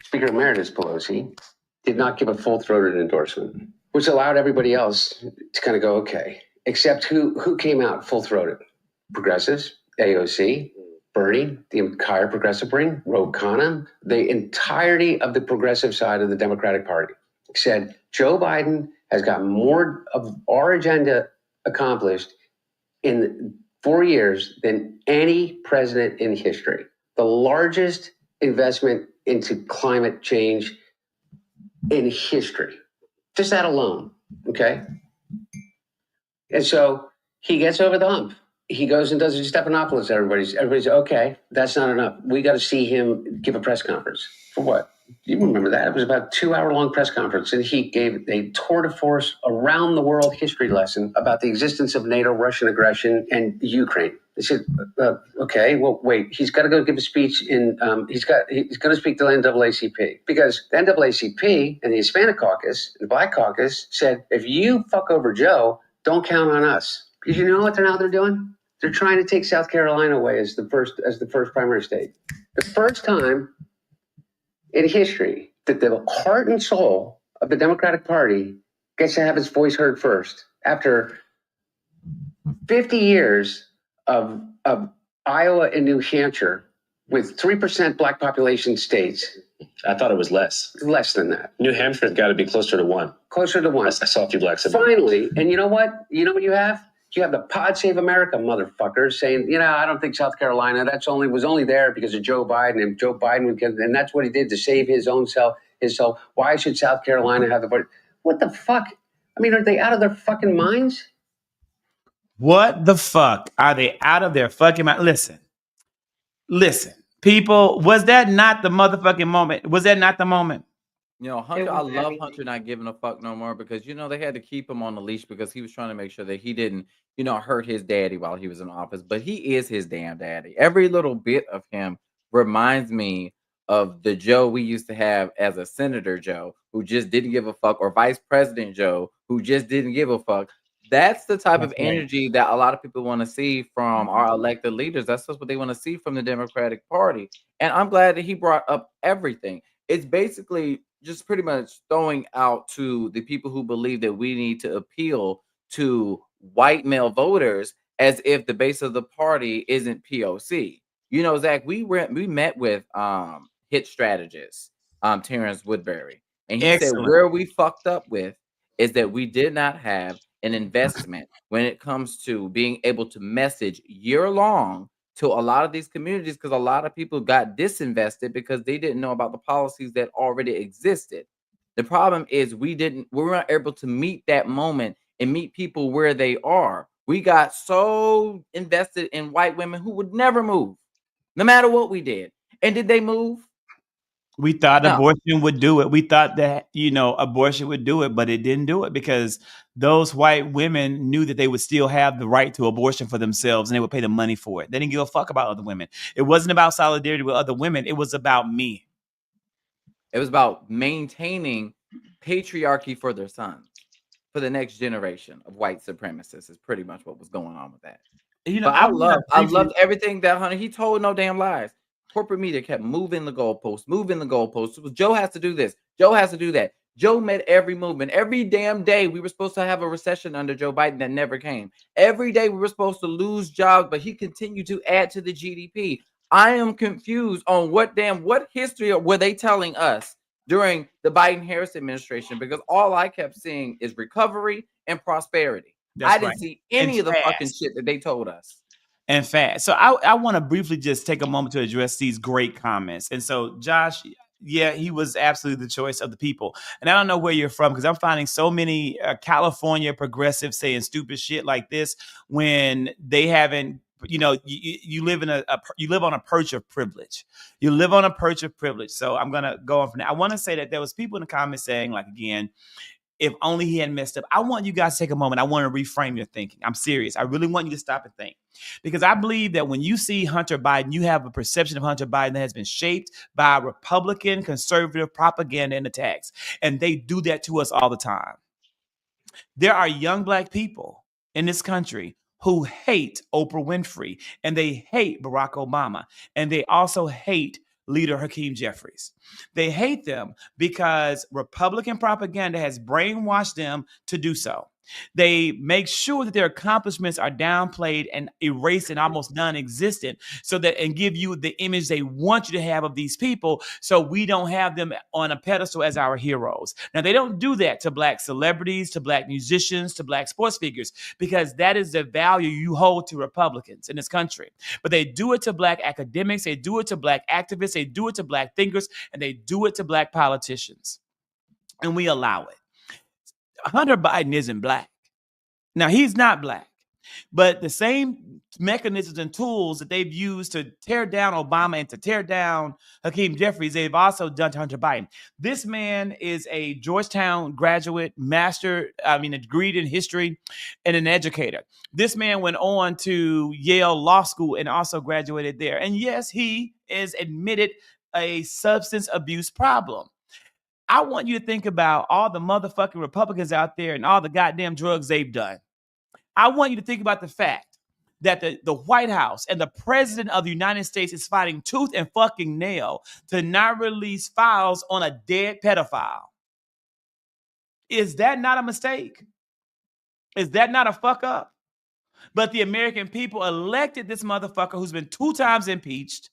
Speaker 6: Speaker Emeritus Pelosi, did not give a full-throated endorsement, which allowed everybody else to kind of go, okay. Except who came out full-throated? Progressives, AOC, Bernie, the entire progressive ring, Ro Khanna, the entirety of the progressive side of the Democratic Party said Joe Biden has got more of our agenda accomplished in 4 years than any president in history. The largest investment into climate change in history. Just that alone, okay? And so he gets over the hump. He goes and does a Stephanopoulos. Everybody's okay. That's not enough. We got to see him give a press conference. For what? You remember that? It was about a 2-hour-long press conference, and he gave a tour de force around the world history lesson about the existence of NATO, Russian aggression, and Ukraine. They said, okay, well, wait. He's got to go give a speech in. He's going to speak to the NAACP because the NAACP and the Hispanic Caucus and the Black Caucus said, if you fuck over Joe, don't count on us. Because you know what they're doing? They're trying to take South Carolina away as the first primary state. The first time in history that the heart and soul of the Democratic Party gets to have its voice heard first. After 50 years of Iowa and New Hampshire with 3% Black population states.
Speaker 7: I thought it was less.
Speaker 6: Less than that.
Speaker 7: New Hampshire's got to be closer to 1.
Speaker 6: Closer to 1.
Speaker 7: I saw a few blacks.
Speaker 6: Finally, and you know what? You know what you have? You have the Pod Save America motherfuckers saying, I don't think South Carolina, was only there because of Joe Biden, and Joe Biden would get, and that's what he did to save his own self. Why should South Carolina have the vote? What the fuck? I mean, are they out of their fucking minds?
Speaker 1: What the fuck? Are they out of their fucking mind? Listen, people, was that not the motherfucking moment? Was that not the moment?
Speaker 2: Hunter, I love Hunter not giving a fuck no more because, they had to keep him on the leash because he was trying to make sure that he didn't, hurt his daddy while he was in office. But he is his damn daddy. Every little bit of him reminds me of the Joe we used to have as a Senator Joe who just didn't give a fuck, or Vice President Joe who just didn't give a fuck. That's the type of energy that a lot of people want to see from our elected leaders. That's just what they want to see from the Democratic Party. And I'm glad that he brought up everything. It's basically just pretty much throwing out to the people who believe that we need to appeal to white male voters as if the base of the party isn't POC. Zach, we met with hit strategist Terrence Woodbury, and he said where we fucked up with is that we did not have an investment when it comes to being able to message year long to a lot of these communities, because a lot of people got disinvested because they didn't know about the policies that already existed. The problem is we weren't able to meet that moment and meet people where they are. We got so invested in white women who would never move, no matter what we did. And did they move?
Speaker 1: We thought abortion would do it. We thought that, abortion would do it, but it didn't do it because those white women knew that they would still have the right to abortion for themselves and they would pay the money for it. They didn't give a fuck about other women. It wasn't about solidarity with other women. It was about me.
Speaker 2: It was about maintaining patriarchy for their sons, for the next generation of white supremacists is pretty much what was going on with that. But I loved everything that Hunter, he told no damn lies. Corporate media kept moving the goalposts. Joe has to do this. Joe has to do that. Joe met every movement. Every damn day we were supposed to have a recession under Joe Biden that never came. Every day we were supposed to lose jobs, but he continued to add to the GDP. I am confused on what history were they telling us during the Biden-Harris administration, because all I kept seeing is recovery and prosperity. I didn't see any of the fucking shit that they told us.
Speaker 1: And fast. So I want to briefly just take a moment to address these great comments. And so Josh, yeah, he was absolutely the choice of the people. And I don't know where you're from because I'm finding so many California progressives saying stupid shit like this when they haven't. You live on a perch of privilege. You live on a perch of privilege. So I'm gonna go on from that. I want to say that there was people in the comments saying, like, again, if only he had messed up. I want you guys to take a moment. I want to reframe your thinking. I'm serious. I really want you to stop and think. Because I believe that when you see Hunter Biden, you have a perception of Hunter Biden that has been shaped by Republican conservative propaganda and attacks. And they do that to us all the time. There are young black people in this country who hate Oprah Winfrey, and they hate Barack Obama, and they also hate leader Hakeem Jeffries. They hate them because Republican propaganda has brainwashed them to do so. They make sure that their accomplishments are downplayed and erased and almost non-existent, so that and give you the image they want you to have of these people, so we don't have them on a pedestal as our heroes. Now, they don't do that to Black celebrities, to Black musicians, to Black sports figures, because that is the value you hold to Republicans in this country. But they do it to Black academics, they do it to Black activists, they do it to Black thinkers, and they do it to Black politicians. And we allow it. Hunter Biden isn't Black. Now, he's not Black, but the same mechanisms and tools that they've used to tear down Obama and to tear down Hakeem Jeffries, they've also done to Hunter Biden. This man is a Georgetown graduate, a degree in history, and an educator. This man went on to Yale Law School and also graduated there. And yes, he is admitted a substance abuse problem. I want you to think about all the motherfucking Republicans out there and all the goddamn drugs they've done. I want you to think about the fact that the White House and the President of the United States is fighting tooth and fucking nail to not release files on a dead pedophile. Is that not a mistake? Is that not a fuck up? But the American people elected this motherfucker who's been 2 times impeached,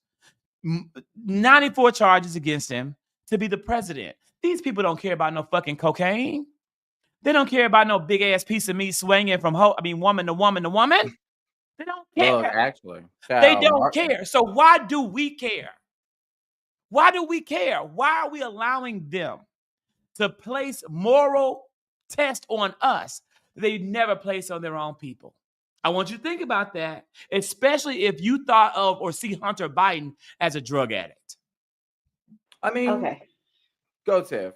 Speaker 1: 94 charges against him, to be the president. These people don't care about no fucking cocaine. They don't care about no big ass piece of meat swinging from woman to woman to woman. They don't care.
Speaker 2: Look, actually,
Speaker 1: they don't care. So why do we care? Why do we care? Why are we allowing them to place moral test on us that they never place on their own people? I want you to think about that, especially if you thought of or see Hunter Biden as a drug addict.
Speaker 2: I mean,
Speaker 3: Okay.
Speaker 2: Go, Tiff.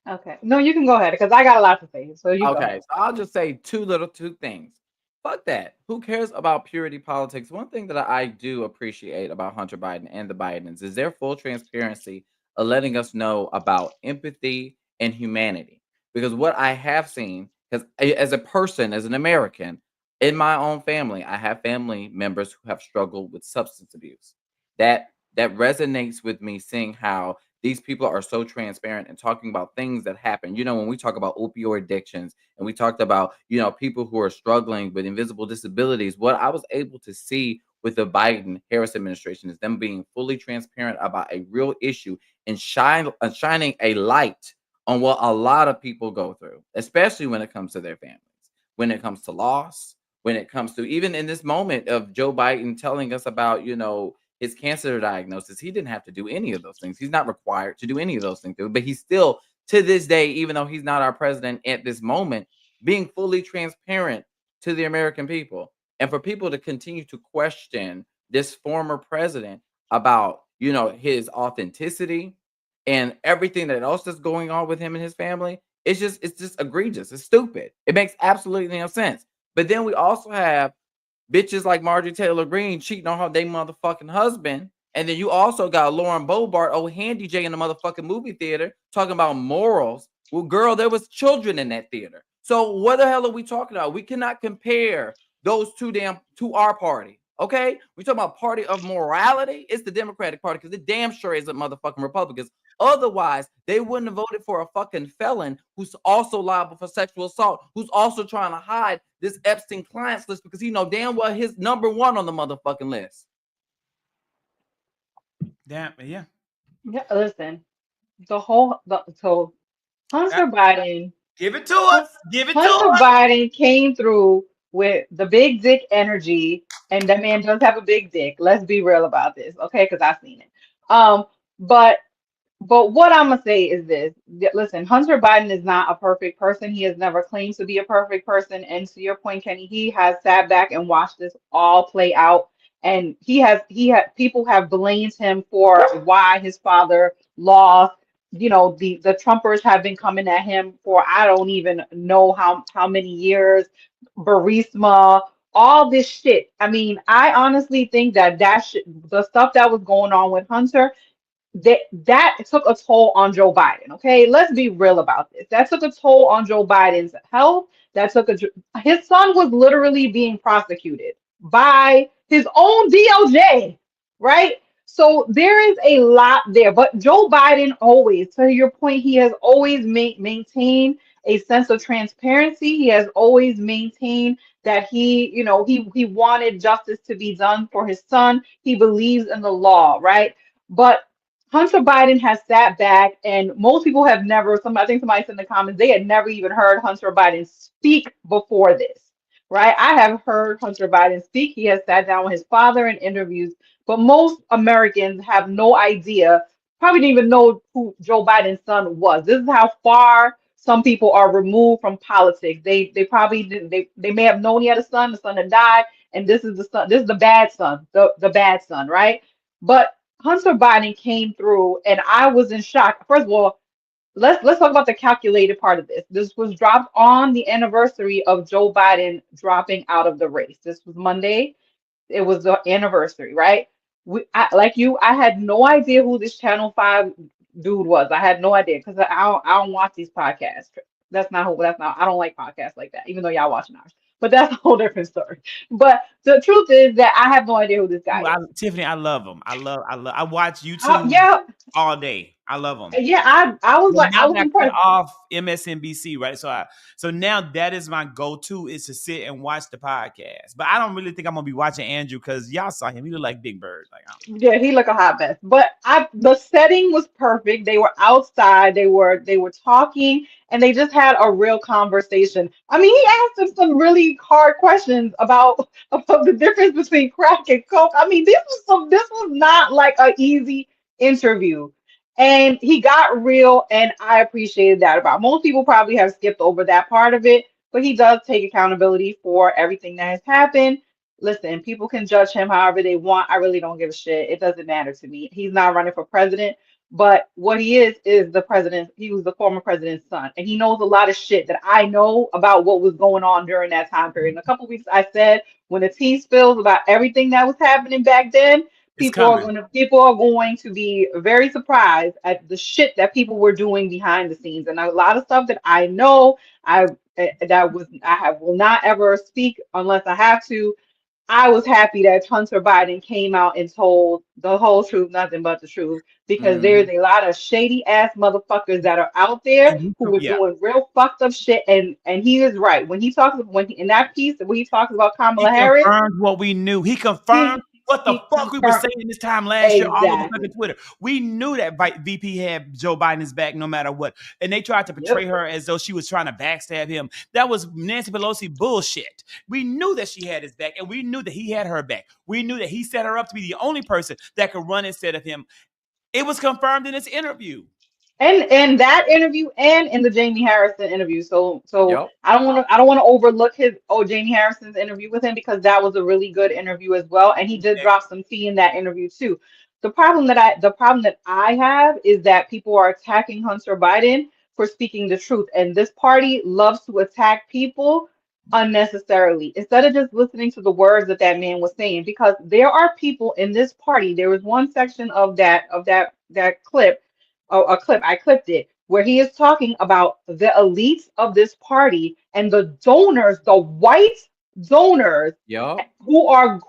Speaker 3: Okay. No, you can go ahead because I got a lot to say. So you go ahead.
Speaker 2: So I'll just say two things. Fuck that. Who cares about purity politics? One thing that I do appreciate about Hunter Biden and the Bidens is their full transparency of letting us know about empathy and humanity. Because what I have seen, because as a person, as an American, in my own family, I have family members who have struggled with substance abuse. That resonates with me, seeing how these people are so transparent and talking about things that happen. You know, when we talk about opioid addictions and we talked about, people who are struggling with invisible disabilities, what I was able to see with the Biden-Harris administration is them being fully transparent about a real issue and shining a light on what a lot of people go through, especially when it comes to their families, when it comes to loss, when it comes to even in this moment of Joe Biden telling us about, his cancer diagnosis. He didn't have to do any of those things. He's not required to do any of those things, but he's still, to this day, even though he's not our president at this moment, being fully transparent to the American people. And for people to continue to question this former president about, his authenticity and everything that else that's going on with him and his family, it's just egregious. It's stupid. It makes absolutely no sense. But then we also have bitches like Marjorie Taylor Greene cheating on her they motherfucking husband. And then you also got Lauren Boebert, old Handy J in the motherfucking movie theater talking about morals. Well, girl, there was children in that theater. So what the hell are we talking about? We cannot compare those two to our party. Okay? We talking about party of morality. It's the Democratic Party because it damn sure isn't motherfucking Republicans. Otherwise, they wouldn't have voted for a fucking felon who's also liable for sexual assault, who's also trying to hide this Epstein clients list because he know damn well his number one on the motherfucking list.
Speaker 1: Damn, yeah.
Speaker 3: Yeah, listen. So Hunter Biden.
Speaker 1: Give it to us.
Speaker 3: Hunter Biden came through with the big dick energy, and that man does have a big dick. Let's be real about this, okay? Because I've seen it. But what I'm gonna say is this. Listen, Hunter Biden is not a perfect person. He has never claimed to be a perfect person. And to your point, Kenny, he has sat back and watched this all play out. And people have blamed him for why his father lost. The Trumpers have been coming at him for I don't even know how many years. Burisma, all this shit. I mean, I honestly think that the stuff that was going on with Hunter, that took a toll on Joe Biden. Okay, let's be real about this. That took a toll on Joe Biden's health. that took his son was literally being prosecuted by his own DOJ, right? So there is a lot there. But Joe Biden always, to your point, he has always maintained a sense of transparency. He has always maintained that he wanted justice to be done for his son. He believes in the law, right? But Hunter Biden has sat back, and most people have never. I think somebody said in the comments they had never even heard Hunter Biden speak before this, right? I have heard Hunter Biden speak. He has sat down with his father in interviews, but most Americans have no idea, probably didn't even know who Joe Biden's son was. This is how far some people are removed from politics. They probably didn't. They may have known he had a son. The son had died, and this is the son. This is the bad son. The bad son, right? But Hunter Biden came through, and I was in shock. First of all, let's talk about the calculated part of this. This was dropped on the anniversary of Joe Biden dropping out of the race. This was Monday. It was the anniversary, right? Like you, I had no idea who this Channel 5 dude was. I had no idea because I don't watch these podcasts. That's not who. That's not. I don't like podcasts like that, even though y'all watching ours. But that's a whole different story. But the truth is that I have no idea who this guy is.
Speaker 1: Tiffany, I love him. I watch YouTube
Speaker 3: Yeah,
Speaker 1: all day. I love him.
Speaker 3: yeah. I was
Speaker 1: Well,
Speaker 3: like,
Speaker 1: now
Speaker 3: I was
Speaker 1: that I cut
Speaker 3: impressed.
Speaker 1: off MSNBC, right? So now that is my go-to is to sit and watch the podcast. But I don't really think I'm gonna be watching Andrew because y'all saw him. He looked like Big Bird. Like,
Speaker 3: Yeah, he looked a hot mess. But the setting was perfect. They were outside. They were talking, and they just had a real conversation. I mean, he asked them some really hard questions about the difference between crack and coke. I mean, this was not like an easy interview. And he got real, and I appreciated that about. Most people probably have skipped over that part of it, but he does take accountability for everything that has happened. Listen, people can judge him however they want. I really don't give a shit. It doesn't matter to me. He's not running for president, but what he is the president. He was the former president's son, and he knows a lot of shit that I know about what was going on during that time period. In a couple weeks, I said when the tea spills about everything that was happening back then,
Speaker 1: it's
Speaker 3: people are going to be very surprised at the shit that people were doing behind the scenes, and a lot of stuff that I know I will not ever speak unless I have to. I was happy that Hunter Biden came out and told the whole truth, nothing but the truth, because there's a lot of shady ass motherfuckers that are out there who are doing real fucked up shit. And he is right when he talks in that piece when he talks about
Speaker 1: He
Speaker 3: Kamala Harris.
Speaker 1: confirmed what we knew. He confirmed what the fuck we were saying this time last year all over fucking Twitter. We knew that VP had Joe Biden's back no matter what. And they tried to portray her as though she was trying to backstab him. That was Nancy Pelosi bullshit. We knew that she had his back, and we knew that he had her back. We knew that he set her up to be the only person that could run instead of him. It was confirmed in this interview.
Speaker 3: And that interview and in the Jamie Harrison interview. So
Speaker 2: Yep.
Speaker 3: I don't want to overlook Jamie Harrison's interview with him because that was a really good interview as well. And he did drop some tea in that interview too. The problem that I have is that people are attacking Hunter Biden for speaking the truth. And this party loves to attack people unnecessarily instead of just listening to the words that man was saying, because there are people in this party. There was one section of that clip, a clip, I clipped it, where he is talking about the elites of this party and the donors, the white donors
Speaker 2: Yep.
Speaker 3: who were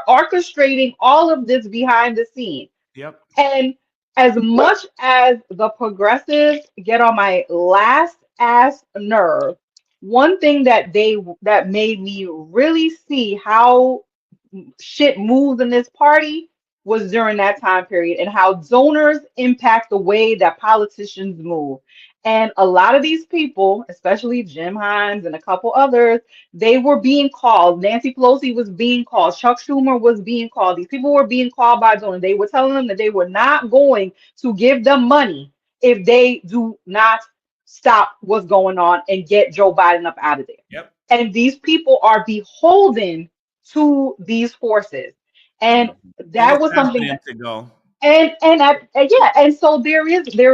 Speaker 3: orchestrating all of this behind the scenes.
Speaker 1: Yep.
Speaker 3: And as much as the progressives get on my last ass nerve, one thing that made me really see how shit moves in this party was during that time period and how donors impact the way that politicians move. And a lot of these people, especially Jim Himes and a couple others, they were being called. Nancy Pelosi was being called. Chuck Schumer was being called. These people were being called by donors. They were telling them that they were not going to give them money if they do not stop what's going on and get Joe Biden up out of there.
Speaker 1: Yep.
Speaker 3: And these people are beholden to these forces. And that was something that,
Speaker 1: to go.
Speaker 3: and so there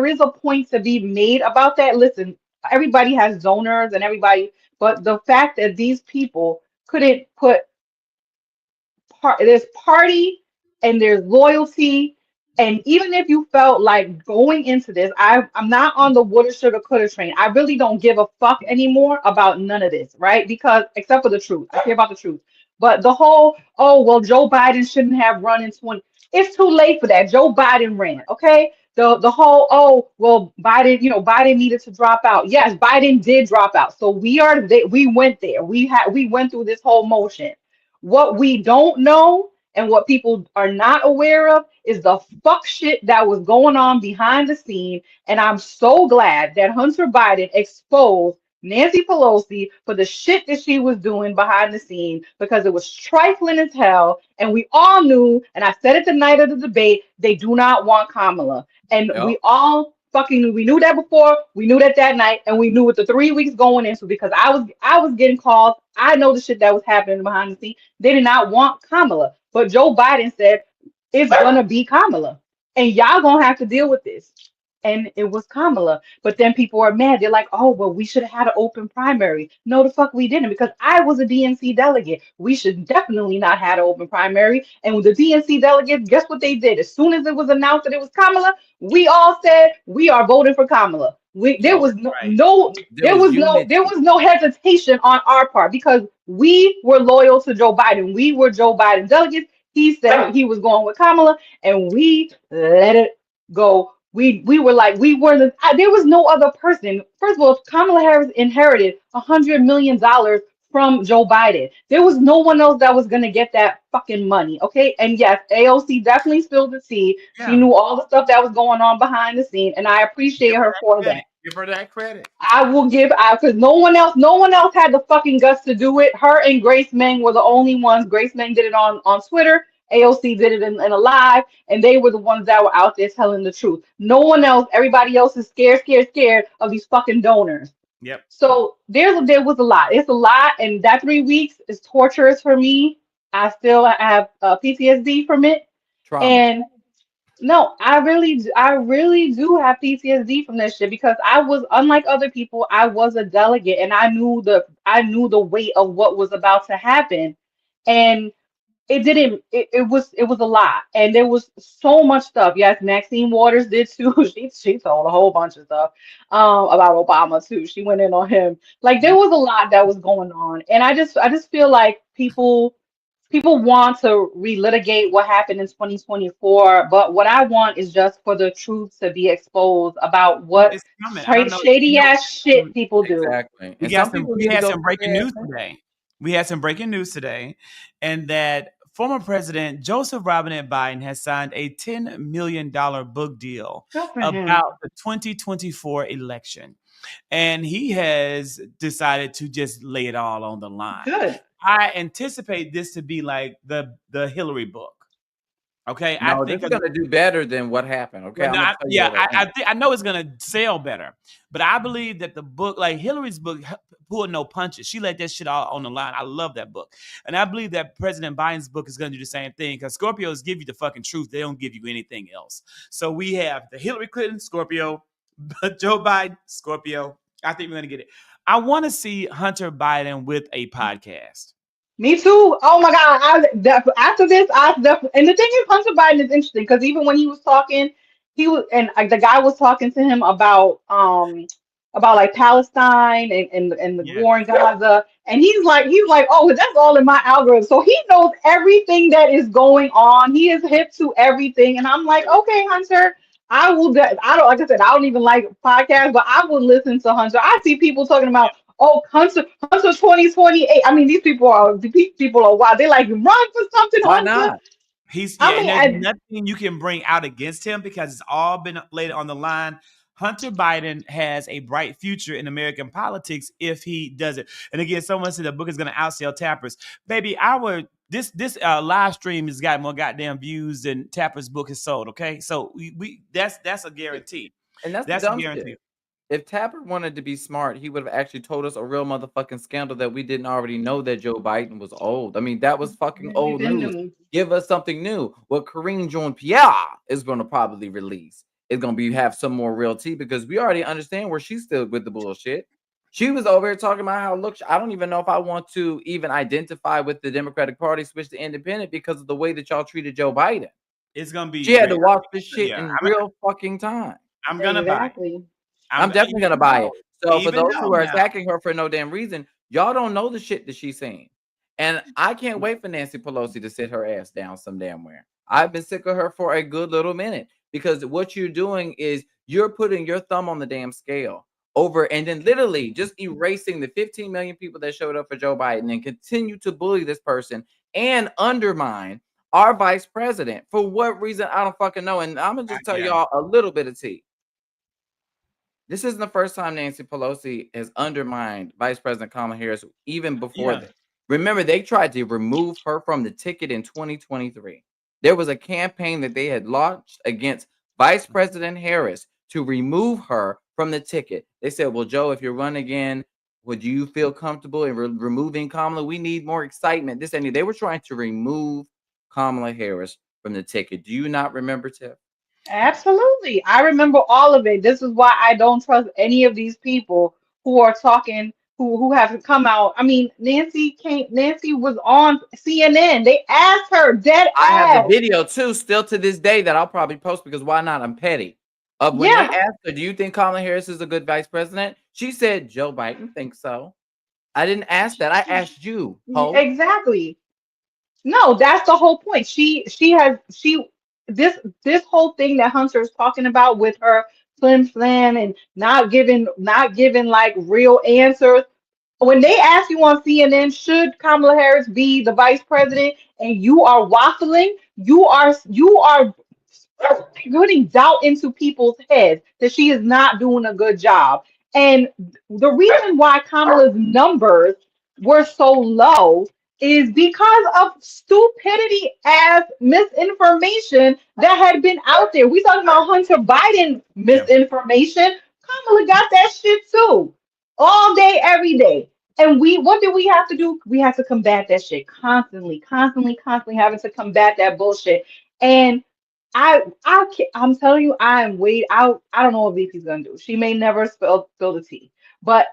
Speaker 3: is a point to be made about that. Listen, everybody has donors and everybody, but the fact that these people couldn't put there's party and there's loyalty And even if you felt like going into this, I'm not on the woulda, shoulda, coulda train. I really don't give a fuck anymore about none of this, right? Because except for the truth, I care about the truth. But the whole, oh well, Joe Biden shouldn't have run in 20. It's too late for that. Joe Biden ran, okay? The whole, oh well, Biden, Biden needed to drop out. Yes, Biden did drop out. So we went there. We went through this whole motion. What we don't know and what people are not aware of is the fuck shit that was going on behind the scene. And I'm so glad that Hunter Biden exposed Nancy Pelosi for the shit that she was doing behind the scene because it was trifling as hell. And we all knew, and I said it the night of the debate, they do not want Kamala. And
Speaker 2: Yep.
Speaker 3: we all fucking knew. We knew that before. We knew that night, and we knew with the 3 weeks going into because I was getting calls. I know the shit that was happening behind the scenes. They did not want Kamala. But Joe Biden said it's gonna be Kamala, and y'all gonna have to deal with this. And it was Kamala. But then people are mad. They're like, oh, well, we should have had an open primary. No, the fuck we didn't, because I was a DNC delegate. We should definitely not had an open primary. And with the DNC delegates, guess what they did? As soon as it was announced that it was Kamala, we all said we are voting for Kamala. There was
Speaker 1: Right.
Speaker 3: there was no hesitation on our part because we were loyal to Joe Biden. We were Joe Biden delegates. He said he was going with Kamala, and we let it go. We were like, there was no other person. First of all, Kamala Harris inherited $100 million from Joe Biden. There was no one else that was gonna get that fucking money. Okay. And yes, AOC definitely spilled the tea. She
Speaker 1: Yeah.
Speaker 3: knew all the stuff that was going on behind the scene, and I appreciate her for that.
Speaker 1: Give her that credit.
Speaker 3: I will give out because no one else had the fucking guts to do it. Her and Grace Meng were the only ones. Grace Meng did it on Twitter. AOC did it in a live, and they were the ones that were out there telling the truth. No one else. Everybody else is scared of these fucking donors.
Speaker 1: Yep.
Speaker 3: So there was a lot. It's a lot, and that 3 weeks is torturous for me. I still have PTSD from it,
Speaker 2: Trauma.
Speaker 3: and no, I really do have PTSD from that shit because I was unlike other people. I was a delegate, and I knew the weight of what was about to happen, and it didn't. It was a lot, and there was so much stuff. Yes, Maxine Waters did too. She told a whole bunch of stuff about Obama too. She went in on him. Like there was a lot that was going on, and I just feel like people want to relitigate what happened in 2024, but what I want is just for the truth to be exposed about what
Speaker 1: It's coming. I don't know.
Speaker 3: shady ass shit people do.
Speaker 2: Exactly.
Speaker 1: We
Speaker 2: And
Speaker 1: got
Speaker 2: some
Speaker 1: some.
Speaker 2: people
Speaker 1: We
Speaker 2: need to
Speaker 1: had
Speaker 2: go
Speaker 1: some
Speaker 2: through
Speaker 1: breaking
Speaker 2: their
Speaker 1: news today. We had some breaking news today, and that former President Joseph Robinette Biden has signed a $10 million book deal
Speaker 3: Good for him.
Speaker 1: about the 2024 election, and he has decided to just lay it all on the line.
Speaker 3: Good.
Speaker 1: I anticipate this to be like the Hillary book. Okay,
Speaker 2: No,
Speaker 1: I think
Speaker 2: this is gonna do better than what happened. Okay,
Speaker 1: well,
Speaker 2: I'm gonna tell you that right now.
Speaker 1: I know it's gonna sell better, but I believe that the book, like Hillary's book, pulled no punches. She let that shit all on the line. I love that book, and I believe that President Biden's book is gonna do the same thing because Scorpios give you the fucking truth. They don't give you anything else. So we have the Hillary Clinton Scorpio, Joe Biden Scorpio. I think we're gonna get it. I want to see Hunter Biden with a podcast.
Speaker 3: Me too. Oh my God. After this, and the thing is, Hunter Biden is interesting because even when he was talking, the guy was talking to him about like Palestine and the
Speaker 1: Yeah.
Speaker 3: war in Gaza, and he's like, oh, that's all in my algorithm. So he knows everything that is going on. He is hip to everything, and I'm like, okay, Hunter. I will. I don't like I said. I don't even like podcasts, but I will listen to Hunter. I see people talking about, oh, Hunter 2028. I mean, these people are wild. They like run for something,
Speaker 2: Why
Speaker 3: Hunter.
Speaker 2: not?
Speaker 1: There's nothing you can bring out against him because it's all been laid on the line. Hunter Biden has a bright future in American politics if he does it. And again, someone said the book is going to outsell Tappers. Baby, this live stream has got more goddamn views than Tapper's book has sold. Okay, so we that's a guarantee.
Speaker 2: And that's
Speaker 1: a
Speaker 2: the dumb
Speaker 1: guarantee.
Speaker 2: shit. If Tapper wanted to be smart, he would have actually told us a real motherfucking scandal that we didn't already know that Joe Biden was old. I mean, that was fucking old news. Give us something new. What Karine Jean-Pierre is going to probably release is going to have some more real tea because we already understand where she's still with the bullshit. She was over here talking about how, look, I don't even know if I want to even identify with the Democratic Party, switch to independent because of the way that y'all treated Joe Biden.
Speaker 1: It's gonna be.
Speaker 2: She had to
Speaker 1: rare.
Speaker 2: watch this shit
Speaker 1: Yeah,
Speaker 2: in real fucking time.
Speaker 1: I'm gonna buy it.
Speaker 3: Exactly.
Speaker 2: I'm definitely gonna
Speaker 1: even
Speaker 2: buy it.
Speaker 1: though-
Speaker 2: So for
Speaker 1: even
Speaker 2: those
Speaker 1: though
Speaker 2: who are
Speaker 1: now,
Speaker 2: attacking her for no damn reason, y'all don't know the shit that she's saying. And I can't wait for Nancy Pelosi to sit her ass down some damn where. I've been sick of her for a good little minute because what you're doing is you're putting your thumb on the damn scale over and then literally just erasing the 15 million people that showed up for Joe Biden and continue to bully this person and undermine our vice president. For what reason? I don't fucking know. And I'm gonna just tell
Speaker 1: yeah.
Speaker 2: y'all a little bit of tea. This isn't the first time Nancy Pelosi has undermined Vice President Kamala Harris, even before
Speaker 1: Yeah.
Speaker 2: this. Remember, they tried to remove her from the ticket in 2023. There was a campaign that they had launched against Vice President Harris to remove her from the ticket. They said, well, Joe, if you run again, would you feel comfortable in removing Kamala? We need more excitement. This and that. They were trying to remove Kamala Harris from the ticket. Do you not remember, Tiff?
Speaker 3: Absolutely. I remember all of it. This is why I don't trust any of these people who are talking, who have come out. I mean, Nancy was on CNN. They asked her dead
Speaker 2: I have the
Speaker 3: ass.
Speaker 2: video too, still to this day, that I'll probably post because why not? I'm petty. Of when they
Speaker 3: Yeah,
Speaker 2: asked her, do you think Kamala Harris is a good vice president? She said, Joe Biden thinks so. I didn't ask that. I asked you, ho.
Speaker 3: exactly. No, that's the whole point. This whole thing that Hunter is talking about with her flim flam and not giving like real answers. When they ask you on CNN, should Kamala Harris be the vice president, and you are waffling, you are putting doubt into people's heads that she is not doing a good job. And the reason why Kamala's numbers were so low is because of stupidity as misinformation that had been out there. We talking about Hunter Biden
Speaker 1: Yeah.
Speaker 3: misinformation. Kamala got that shit too, all day, every day. And what do we have to do? We have to combat that shit constantly, constantly, constantly having to combat that bullshit. And I'm telling you, I am wait. I don't know what VP's gonna do. She may never spill the tea, but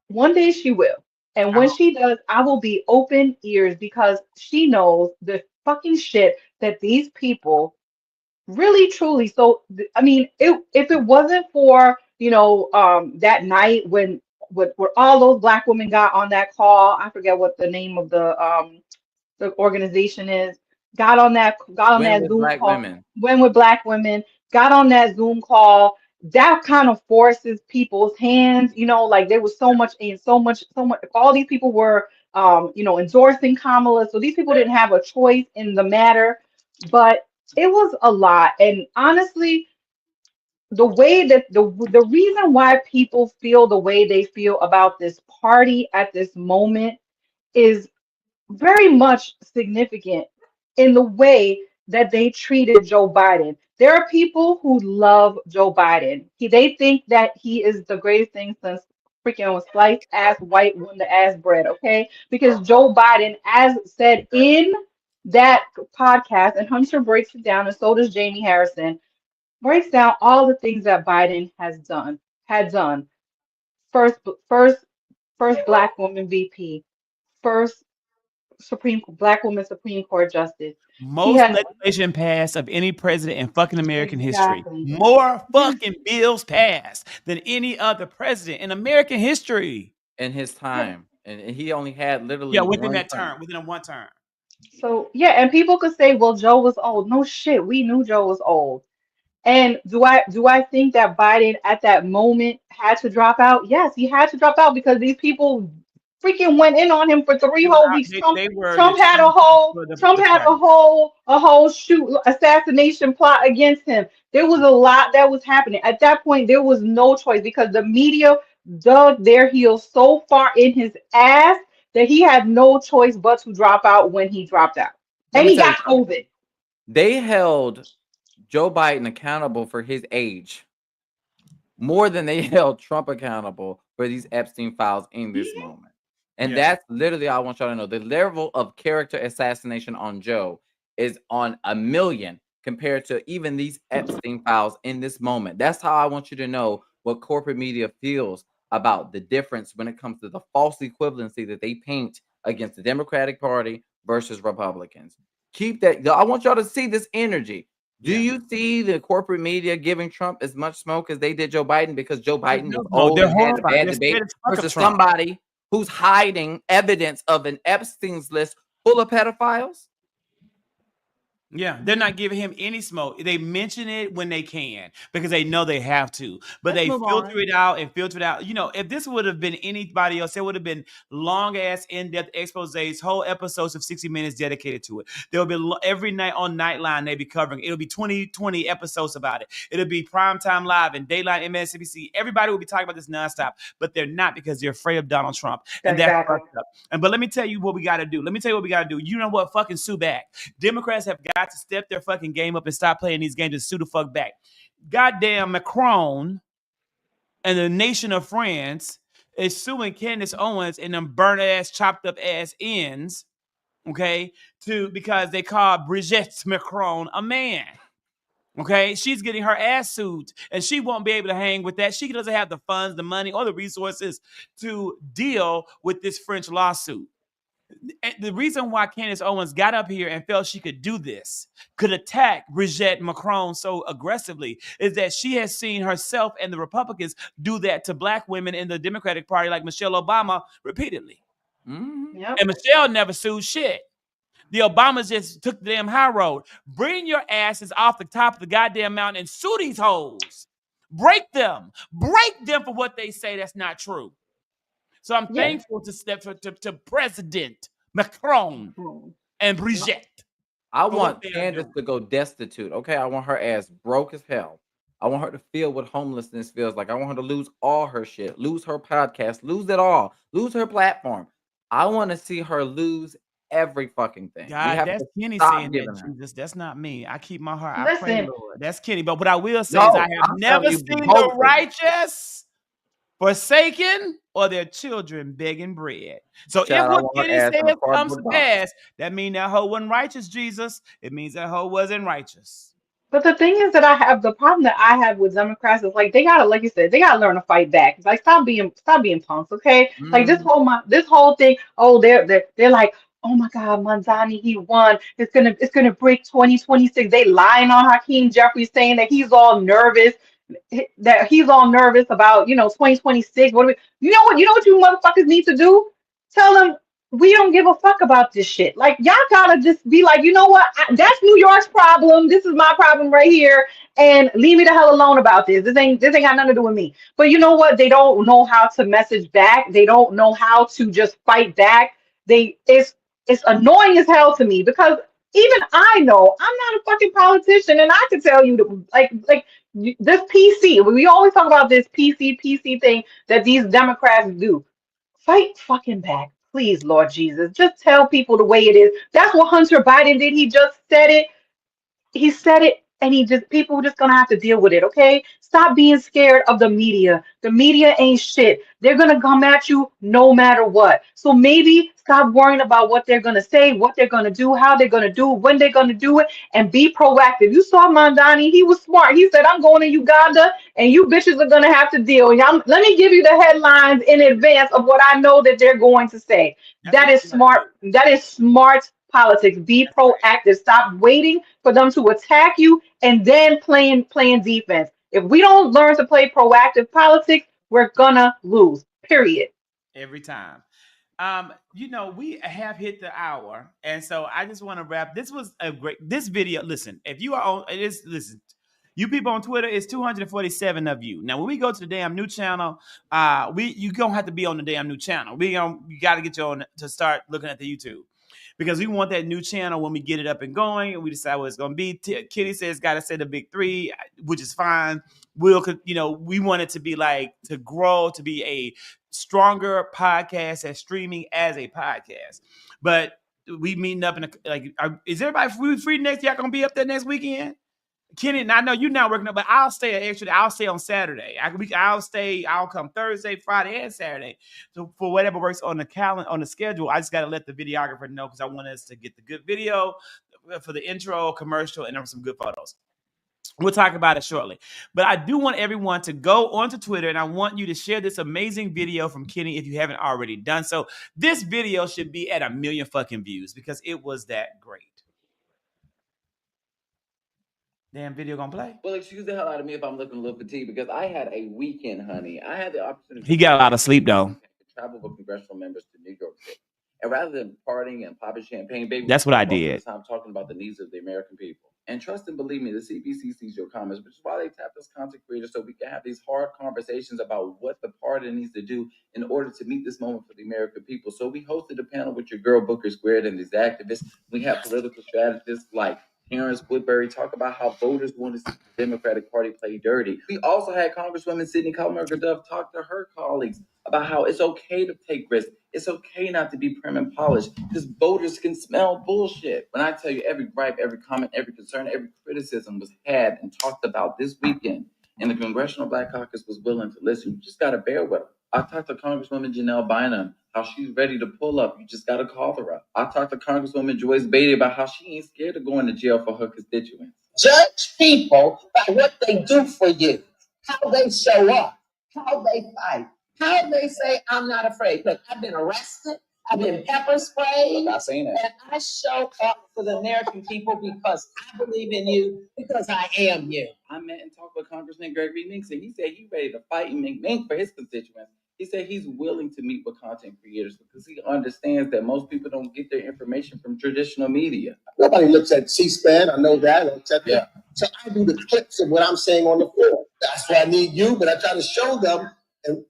Speaker 3: one day she will. And
Speaker 1: I
Speaker 3: when
Speaker 1: hope.
Speaker 3: she does, I will be open ears because she knows the fucking shit that these people really truly. So I mean, if it wasn't for that night when where all those black women got on that call, I forget what the name of the organization is, got on that
Speaker 2: Win with
Speaker 3: Zoom
Speaker 2: black
Speaker 3: call,
Speaker 2: women.
Speaker 3: went with black women, got on that Zoom call. That kind of forces people's hands, like there was so much and so much. All these people were, endorsing Kamala, so these people didn't have a choice in the matter. But it was a lot, and honestly, the way that the reason why people feel the way they feel about this party at this moment is very much significant in the way that they treated Joe Biden. There are people who love Joe Biden. They think that he is the greatest thing since freaking sliced ass white wonder ass bread, okay? Because Joe Biden, as said in that podcast, and Hunter breaks it down, and so does Jamie Harrison, breaks down all the things that Biden had done. First, first, first black woman VP, first black woman Supreme Court justice. He
Speaker 1: Most
Speaker 3: has
Speaker 1: legislation passed of any president in fucking American history.
Speaker 3: exactly.
Speaker 1: More
Speaker 3: Yeah.
Speaker 1: fucking bills passed than any other president in American history.
Speaker 2: In his
Speaker 3: Yeah.
Speaker 2: time. And he only had literally
Speaker 1: Yeah, within
Speaker 2: one
Speaker 1: that
Speaker 2: term.
Speaker 1: term, within a one term.
Speaker 3: So yeah, and people could say, well, Joe was old. No shit, we knew Joe was old. And do I think that Biden at that moment had to drop out? Yes, he had to drop out because these people freaking went in on him for three
Speaker 1: They were
Speaker 3: whole
Speaker 1: out.
Speaker 3: weeks. Trump
Speaker 1: They were
Speaker 3: Trump had a
Speaker 1: determined
Speaker 3: whole
Speaker 1: for
Speaker 3: Trump
Speaker 1: the
Speaker 3: had a
Speaker 1: party.
Speaker 3: whole a whole shoot assassination plot against him. There was a lot that was happening. At that point, there was no choice because the media dug their heels so far in his ass that he had no choice but to drop out when he dropped out.
Speaker 2: Let
Speaker 3: And
Speaker 2: me
Speaker 3: he
Speaker 2: tell you
Speaker 3: got
Speaker 2: something.
Speaker 3: COVID.
Speaker 2: They held Joe Biden accountable for his age more than they held Trump accountable for these Epstein files in this moment. And
Speaker 1: Yeah.
Speaker 2: that's literally, I want y'all to know, the level of character assassination on Joe is on a million compared to even these Epstein files in this moment. That's how I want you to know what corporate media feels about the difference when it comes to the false equivalency that they paint against the Democratic Party versus Republicans. Keep that. I want y'all to see this energy. Do you see the corporate media giving Trump as much smoke as they did Joe Biden because Joe Biden was old
Speaker 1: they're
Speaker 2: and had a
Speaker 1: horrified.
Speaker 2: bad
Speaker 1: They're
Speaker 2: debate
Speaker 1: scared as fuck of
Speaker 2: versus
Speaker 1: Trump.
Speaker 2: somebody who's hiding evidence of an Epstein's list full of pedophiles?
Speaker 1: Yeah, they're not giving him any smoke. They mention it when they can because they know they have to, but
Speaker 2: Let's
Speaker 1: they
Speaker 2: move
Speaker 1: filter
Speaker 2: on.
Speaker 1: it out and filter it out. You know, if this would have been anybody else, it would have been long ass in-depth exposés, whole episodes of 60 Minutes dedicated to it. There'll be every night on Nightline they'll be covering. It'll be 20 episodes about it. It'll be Primetime Live and Dayline MSNBC. Everybody will be talking about this nonstop, but they're not because they're afraid of Donald Trump. And that's fucked up. But let me tell you what we got to do. You know what? Fucking sue back. Democrats have got to step their fucking game up and stop playing these games and sue the fuck back. Goddamn Macron and the nation of France is suing Candace Owens and them burnt ass, chopped up ass ends, okay, because they call Brigitte Macron a man. Okay, she's getting her ass sued and she won't be able to hang with that. She doesn't have the funds, the money, or the resources to deal with this French lawsuit. And the reason why Candace Owens got up here and felt she could do this, could attack Brigitte Macron so aggressively, is that she has seen herself and the Republicans do that to black women in the Democratic Party, like Michelle Obama, repeatedly.
Speaker 3: Yep.
Speaker 1: And Michelle never sued shit. The Obamas just took the damn high road. Bring your asses off the top of the goddamn mountain and sue these hoes. Break them for what they say that's not true. So I'm thankful to President Macron and Brigitte.
Speaker 2: I want Candace to go destitute. Okay, I want her ass broke as hell. I want her to feel what homelessness feels like. I want her to lose all her shit, lose her podcast, lose it all, lose her platform. I want to see her lose every fucking thing.
Speaker 1: God, that's Kenny saying that, Jesus. That's not me. I keep my heart. I pray, Lord. That's Kenny. But what I will say is I have never seen the righteous forsaken or their children begging bread. So if what Kenny says comes to pass, that means that hoe wasn't righteous, Jesus. It means that hoe wasn't righteous.
Speaker 3: But the thing is that the problem that I have with Democrats is like they gotta, like you said, they gotta learn to fight back. It's like stop being punks, okay? Like this whole thing. Oh, they're like, oh my God, Manzani, he won. It's gonna break 2026. They lying on Hakeem Jeffries saying that he's all nervous. That he's all nervous about 2026. You know what you motherfuckers need to do? Tell them we don't give a fuck about this shit. Like y'all gotta just be like, you know what? That's New York's problem. This is my problem right here, and leave me the hell alone about this. This ain't got nothing to do with me. But you know what? They don't know how to message back. They don't know how to just fight back. It's annoying as hell to me because even I know I'm not a fucking politician, and I can tell you like this PC. We always talk about this PC thing that these Democrats do. Fight fucking back, please, Lord Jesus. Just tell people the way it is. That's what Hunter Biden did. He just said it. He said it, and people just gonna have to deal with it, okay? Stop being scared of the media. The media ain't shit. They're gonna come at you no matter what. So maybe stop worrying about what they're gonna say, what they're gonna do, how they're gonna do it, when they're gonna do it, and be proactive. You saw Mandani, he was smart. He said, I'm going to Uganda, and you bitches are gonna have to deal. Let me give you the headlines in advance of what I know that they're going to say. That is smart. That is smart politics. Be proactive. Stop waiting for them to attack you and then playing defense. If we don't learn to play proactive politics, we're gonna lose. Period.
Speaker 1: Every time. We have hit the hour, and so I just want to wrap. This video. Listen, if you are on listen. You people on Twitter, it's 247 of you. Now, when we go to the damn new channel, you gonna have to be on the damn new channel. You got to get you on to start looking at the YouTube. Because we want that new channel when we get it up and going, and we decide what it's going to be. Kitty says got to say the big three, which is fine. We want it to be like to grow to be a stronger podcast at streaming as a podcast. But we meeting up is everybody free next? Y'all gonna be up there next weekend? Kenny, and I know you're not working up, but I'll stay on Saturday. I'll come Thursday, Friday, and Saturday. So for whatever works on the calendar, on the schedule, I just got to let the videographer know because I want us to get the good video for the intro, commercial, and some good photos. We'll talk about it shortly. But I do want everyone to go onto Twitter, and I want you to share this amazing video from Kenny if you haven't already done so. This video should be at 1 million fucking views because it was that great. Damn video gonna play.
Speaker 2: Well, excuse the hell out of me if I'm looking a little fatigued because I had a weekend, honey. I had the opportunity.
Speaker 1: He got a lot of sleep though.
Speaker 2: To travel with congressional members to New York City, and rather than partying and popping champagne, baby,
Speaker 1: that's what I
Speaker 2: most
Speaker 1: did.
Speaker 2: of the time talking about the needs of the American people. And trust and believe me, the CBC sees your comments, which is why they tap us content creators so we can have these hard conversations about what the party needs to do in order to meet this moment for the American people. So we hosted a panel with your girl Booker Squared and these activists. We have political strategists like Terrence Woodbury talk about how voters want to see the Democratic Party play dirty. We also had Congresswoman Sidney Comerford talk to her colleagues about how it's okay to take risks. It's okay not to be prim and polished because voters can smell bullshit. When I tell you every gripe, every comment, every concern, every criticism was had and talked about this weekend, and the Congressional Black Caucus was willing to listen, you just got to bear with them. I talked to Congresswoman Janelle Bynum, how she's ready to pull up. You just got to call her up. I talked to Congresswoman Joyce Beatty about how she ain't scared of going to jail for her constituents.
Speaker 8: Judge people by what they do for you, how they show up, how they fight, how they say, I'm not afraid. Look, I've been arrested. I've been pepper sprayed.
Speaker 2: I've seen it.
Speaker 8: And I show up for the American people because I believe in you, because I am you.
Speaker 2: I met and talked with Congressman Gregory Meeks, and he said he's ready to fight and make mink for his constituents. He said he's willing to meet with content creators because he understands that most people don't get their information from traditional media.
Speaker 8: Nobody looks at C-SPAN. I know that. Yeah. So I do the clips of what I'm saying on the floor. That's why I need you, but I try to show them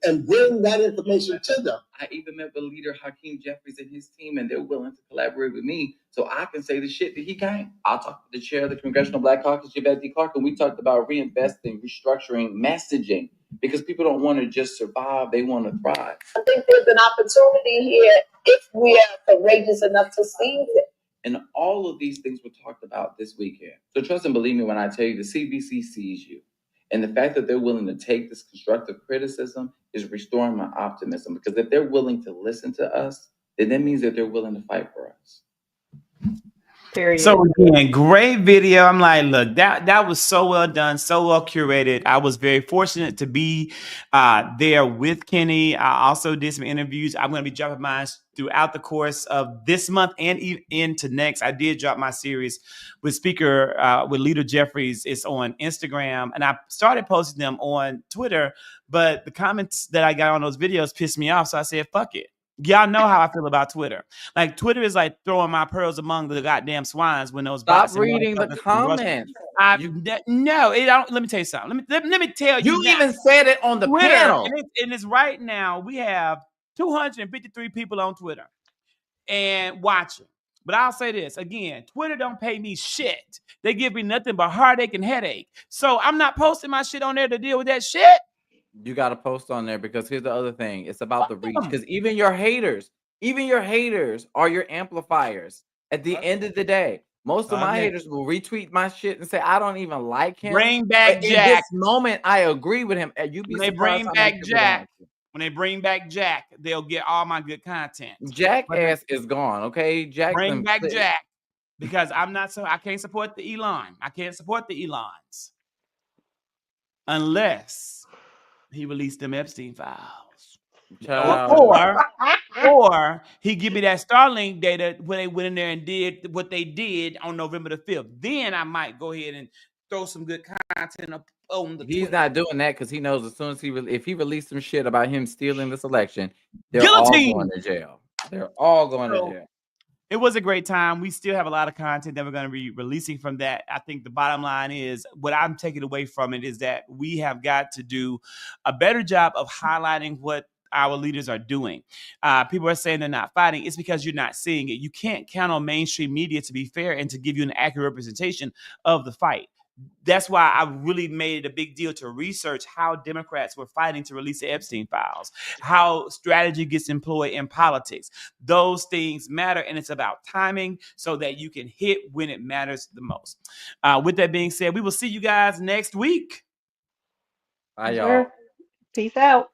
Speaker 8: and bring that information to them.
Speaker 2: I even met with leader Hakeem Jeffries and his team, and they're willing to collaborate with me so I can say the shit that he can't. I'll talk to the chair of the Congressional Black Caucus, Yvette D. Clark, and we talked about reinvesting, restructuring, messaging, because people don't want to just survive, they want to thrive.
Speaker 8: I think there's an opportunity here if we are courageous enough to seize it.
Speaker 2: And all of these things were talked about this weekend. So trust and believe me when I tell you the CBC sees you. And the fact that they're willing to take this constructive criticism is restoring my optimism. Because if they're willing to listen to us, then that means that they're willing to fight for us.
Speaker 3: Period.
Speaker 1: So again, great video. I'm like, look, that was so well done, so well curated. I was very fortunate to be there with Kenny. I also did some interviews. I'm going to be dropping mine throughout the course of this month and into next. I did drop my series with with Leader Jeffries. It's on Instagram, and I started posting them on Twitter, but the comments that I got on those videos pissed me off, so I said, fuck it. Y'all know how I feel about Twitter. Like, Twitter is like throwing my pearls among the goddamn swines when those
Speaker 2: Stop reading the comments.
Speaker 1: No, it don't. Let me tell you something. Let me tell you.
Speaker 2: You even said it on the
Speaker 1: Twitter,
Speaker 2: panel.
Speaker 1: and it's right now. We have 253 people on Twitter and watching. But I'll say this again: Twitter don't pay me shit. They give me nothing but heartache and headache. So I'm not posting my shit on there to deal with that shit.
Speaker 2: You got to post on there because here's the other thing. It's about the reach. Because even your haters are your amplifiers. At the end of the day, most of my haters will retweet my shit and say, I don't even like him.
Speaker 1: Bring back
Speaker 2: but
Speaker 1: Jack.
Speaker 2: In this moment, I agree with him. And you be
Speaker 1: when they bring back Jack, they'll get all my good content.
Speaker 2: Jackass is gone, okay? Jack
Speaker 1: bring back Jack. Because I can't support the Elon. I can't support the Elons. Unless he released them Epstein Files. Or he give me that Starlink data when they went in there and did what they did on November the 5th. Then I might go ahead and throw some good content up on the
Speaker 2: He's
Speaker 1: Twitter.
Speaker 2: not doing that because he knows as soon as if he released some shit about him stealing this election, they're
Speaker 1: Guillotine.
Speaker 2: all going to jail. They're all going to jail.
Speaker 1: It was a great time. We still have a lot of content that we're going to be releasing from that. I think the bottom line is what I'm taking away from it is that we have got to do a better job of highlighting what our leaders are doing. People are saying they're not fighting. It's because you're not seeing it. You can't count on mainstream media to be fair and to give you an accurate representation of the fight. That's why I really made it a big deal to research how Democrats were fighting to release the Epstein Files, how strategy gets employed in politics. Those things matter, and it's about timing so that you can hit when it matters the most. With that being said, we will see you guys next week.
Speaker 2: Bye, y'all.
Speaker 3: Peace out.